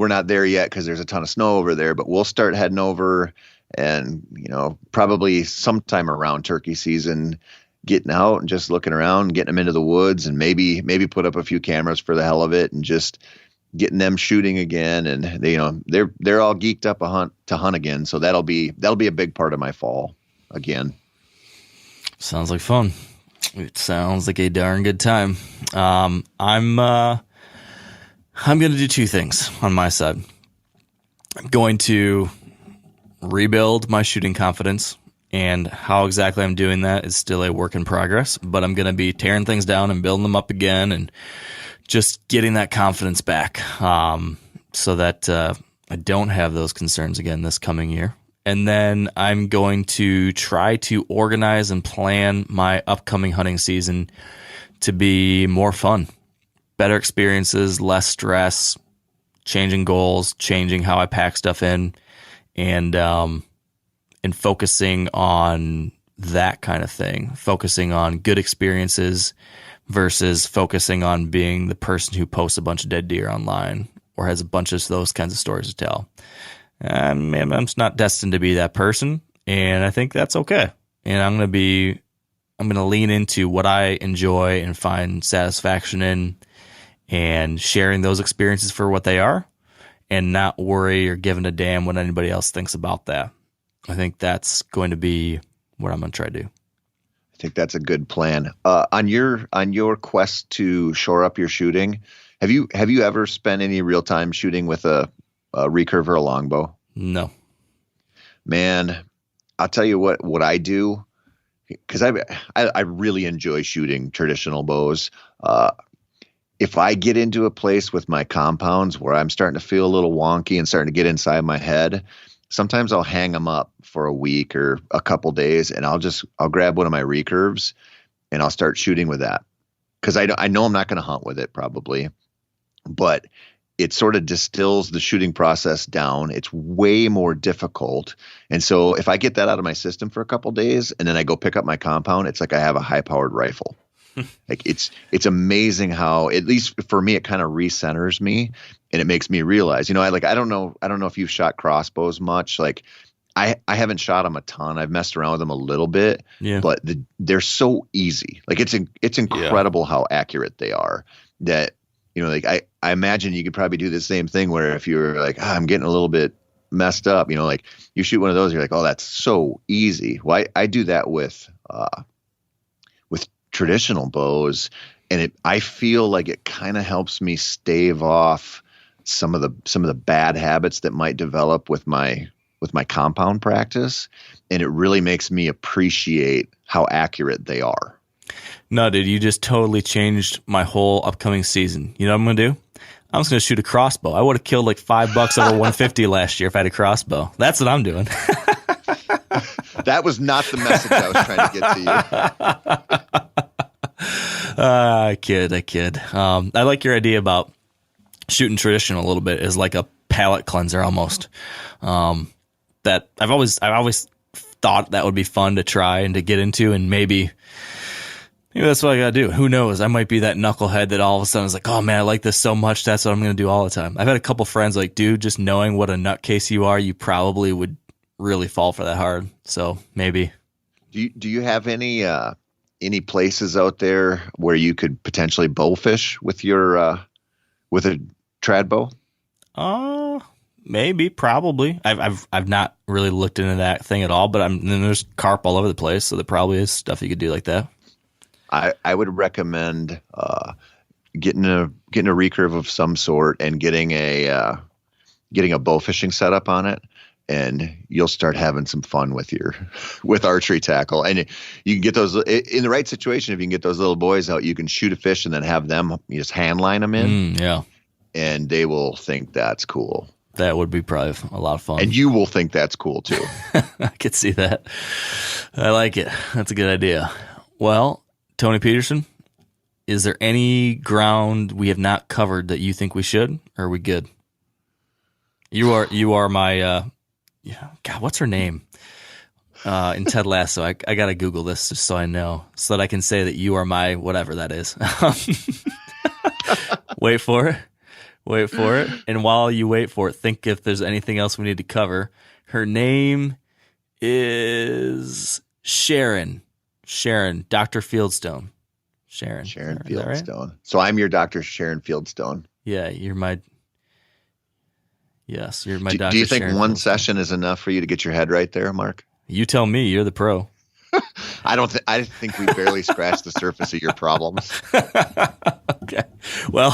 not there yet because there's a ton of snow over there, but we'll start heading over and, probably sometime around turkey season, getting out and just looking around, getting them into the woods and maybe put up a few cameras for the hell of it and just getting them shooting again. And they're all geeked up to hunt again. So that'll be a big part of my fall again. Sounds like fun. It sounds like a darn good time. I'm going to do 2 things on my side. I'm going to rebuild my shooting confidence, and how exactly I'm doing that is still a work in progress, but I'm going to be tearing things down and building them up again and just getting that confidence back, so that I don't have those concerns again this coming year. And then I'm going to try to organize and plan my upcoming hunting season to be more fun, better experiences, less stress, changing goals, changing how I pack stuff in, and focusing on that kind of thing, focusing on good experiences versus focusing on being the person who posts a bunch of dead deer online or has a bunch of those kinds of stories to tell. I'm not destined to be that person, and I think that's okay. And I'm going to lean into what I enjoy and find satisfaction in, and sharing those experiences for what they are, and not worry or giving a damn what anybody else thinks about that. I think that's going to be what I'm going to try to do. I think that's a good plan. On your quest to shore up your shooting, have you ever spent any real time shooting with a recurve or a longbow? No. Man, I'll tell you what I do, because I really enjoy shooting traditional bows. If I get into a place with my compounds where I'm starting to feel a little wonky and starting to get inside my head, sometimes I'll hang them up for a week or a couple days, and I'll grab one of my recurves and I'll start shooting with that, because I know I'm not going to hunt with it probably, but it sort of distills the shooting process down. It's way more difficult. And so if I get that out of my system for a couple days and then I go pick up my compound, it's like I have a high powered rifle. Like it's amazing how, at least for me, it kind of recenters me, and it makes me realize, I don't know if you've shot crossbows much. Like I haven't shot them a ton. I've messed around with them a little bit, but they're so easy. Like it's incredible how accurate they are, that, like I imagine you could probably do the same thing where if you're like, I'm getting a little bit messed up, like you shoot one of those, you're like, oh, that's so easy. Well, I do that with traditional bows, and I feel like it kind of helps me stave off some of the bad habits that might develop with my compound practice, and it really makes me appreciate how accurate they are. No, dude, you just totally changed my whole upcoming season. You know what I'm going to do? I'm just going to shoot a crossbow. I would have killed like $5 over 150 last year if I had a crossbow. That's what I'm doing. That was not the message I was trying to get to you. I kid. I like your idea about shooting traditional a little bit as like a palate cleanser almost. That I've always thought that would be fun to try and to get into, and maybe that's what I gotta do. Who knows? I might be that knucklehead that all of a sudden is like, oh man, I like this so much, that's what I'm gonna do all the time. I've had a couple friends like, dude, just knowing what a nutcase you are, you probably would really fall for that hard. So maybe. Do you have any places out there where you could potentially bowfish with your with a trad bow? Maybe, probably. I've not really looked into that thing at all, but there's carp all over the place, so there probably is stuff you could do like that. I would recommend getting a recurve of some sort and getting a bow fishing setup on it, and you'll start having some fun with archery tackle. And you can get those in the right situation. If you can get those little boys out, you can shoot a fish and then have them, you just hand line them in. Yeah. And they will think that's cool. That would be probably a lot of fun. And you will think that's cool too. I could see that. I like it. That's a good idea. Well, Tony Peterson, is there any ground we have not covered that you think we should, or are we good? You are my God, what's her name? In Ted Lasso. I got to Google this just so I know, so that I can say that you are my whatever that is. Wait for it. And while you wait for it, think if there's anything else we need to cover. Her name is Sharon, Dr. Fieldstone. Sharon Fieldstone. Right? So I'm your Dr. Sharon Fieldstone. Yeah, you're my Dr. Do you think Sharon one Fieldstone. Session is enough for you to get your head right there, Mark? You tell me. You're the pro. I think we barely scratched the surface of your problems. Okay. Well,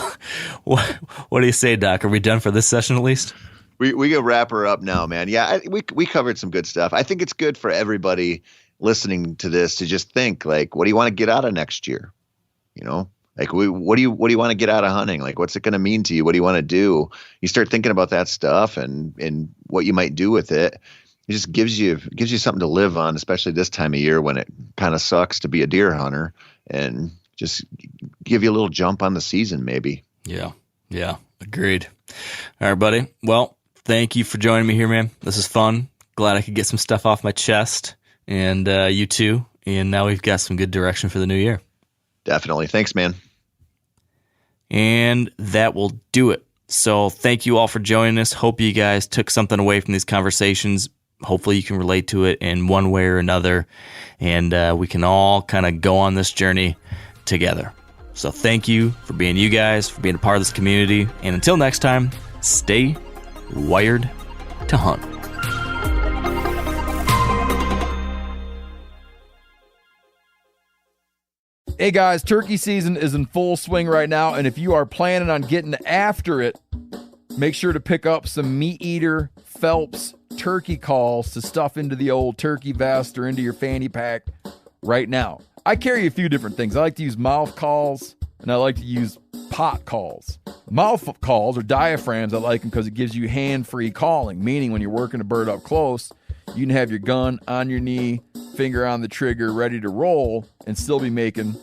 what do you say, Doc? Are we done for this session at least? We can wrap her up now, man. Yeah, we covered some good stuff. I think it's good for everybody listening to this to just think, like, what do you want to get out of next year? Like, what do you want to get out of hunting? Like, what's it going to mean to you? What do you want to do? You start thinking about that stuff and what you might do with it. It just gives you something to live on, especially this time of year when it kind of sucks to be a deer hunter, and just give you a little jump on the season, maybe. Yeah. Agreed. All right, buddy. Well, thank you for joining me here, man. This is fun. Glad I could get some stuff off my chest, and you too. And now we've got some good direction for the new year. Definitely. Thanks, man. And that will do it. So thank you all for joining us. Hope you guys took something away from these conversations. Hopefully you can relate to it in one way or another, and we can all kind of go on this journey together. So thank you for being you guys, for being a part of this community. And until next time, stay wired to hunt. Hey guys, turkey season is in full swing right now, and if you are planning on getting after it, make sure to pick up some Meat Eater Phelps turkey calls to stuff into the old turkey vest or into your fanny pack right now. I carry a few different things. I like to use mouth calls, and I like to use pot calls. Mouth calls or diaphragms, I like them because it gives you hand-free calling, meaning when you're working a bird up close, you can have your gun on your knee, finger on the trigger, ready to roll, and still be making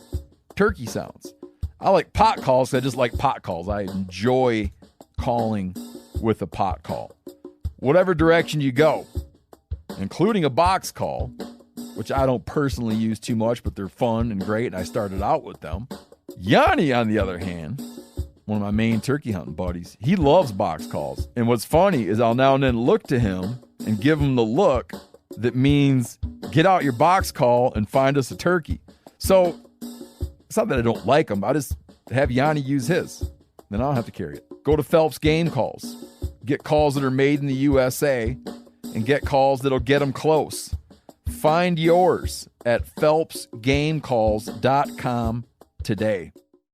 turkey sounds. I like pot calls. I just like pot calls. I enjoy calling with a pot call. Whatever direction you go, including a box call, which I don't personally use too much, but they're fun and great, and I started out with them. Yanni, on the other hand, one of my main turkey hunting buddies, he loves box calls. And what's funny is I'll now and then look to him and give him the look that means get out your box call and find us a turkey. So it's not that I don't like them. I just have Yanni use his. Then I don't have to carry it. Go to Phelps Game Calls. Get calls that are made in the USA and get calls that'll get them close. Find yours at phelpsgamecalls.com today.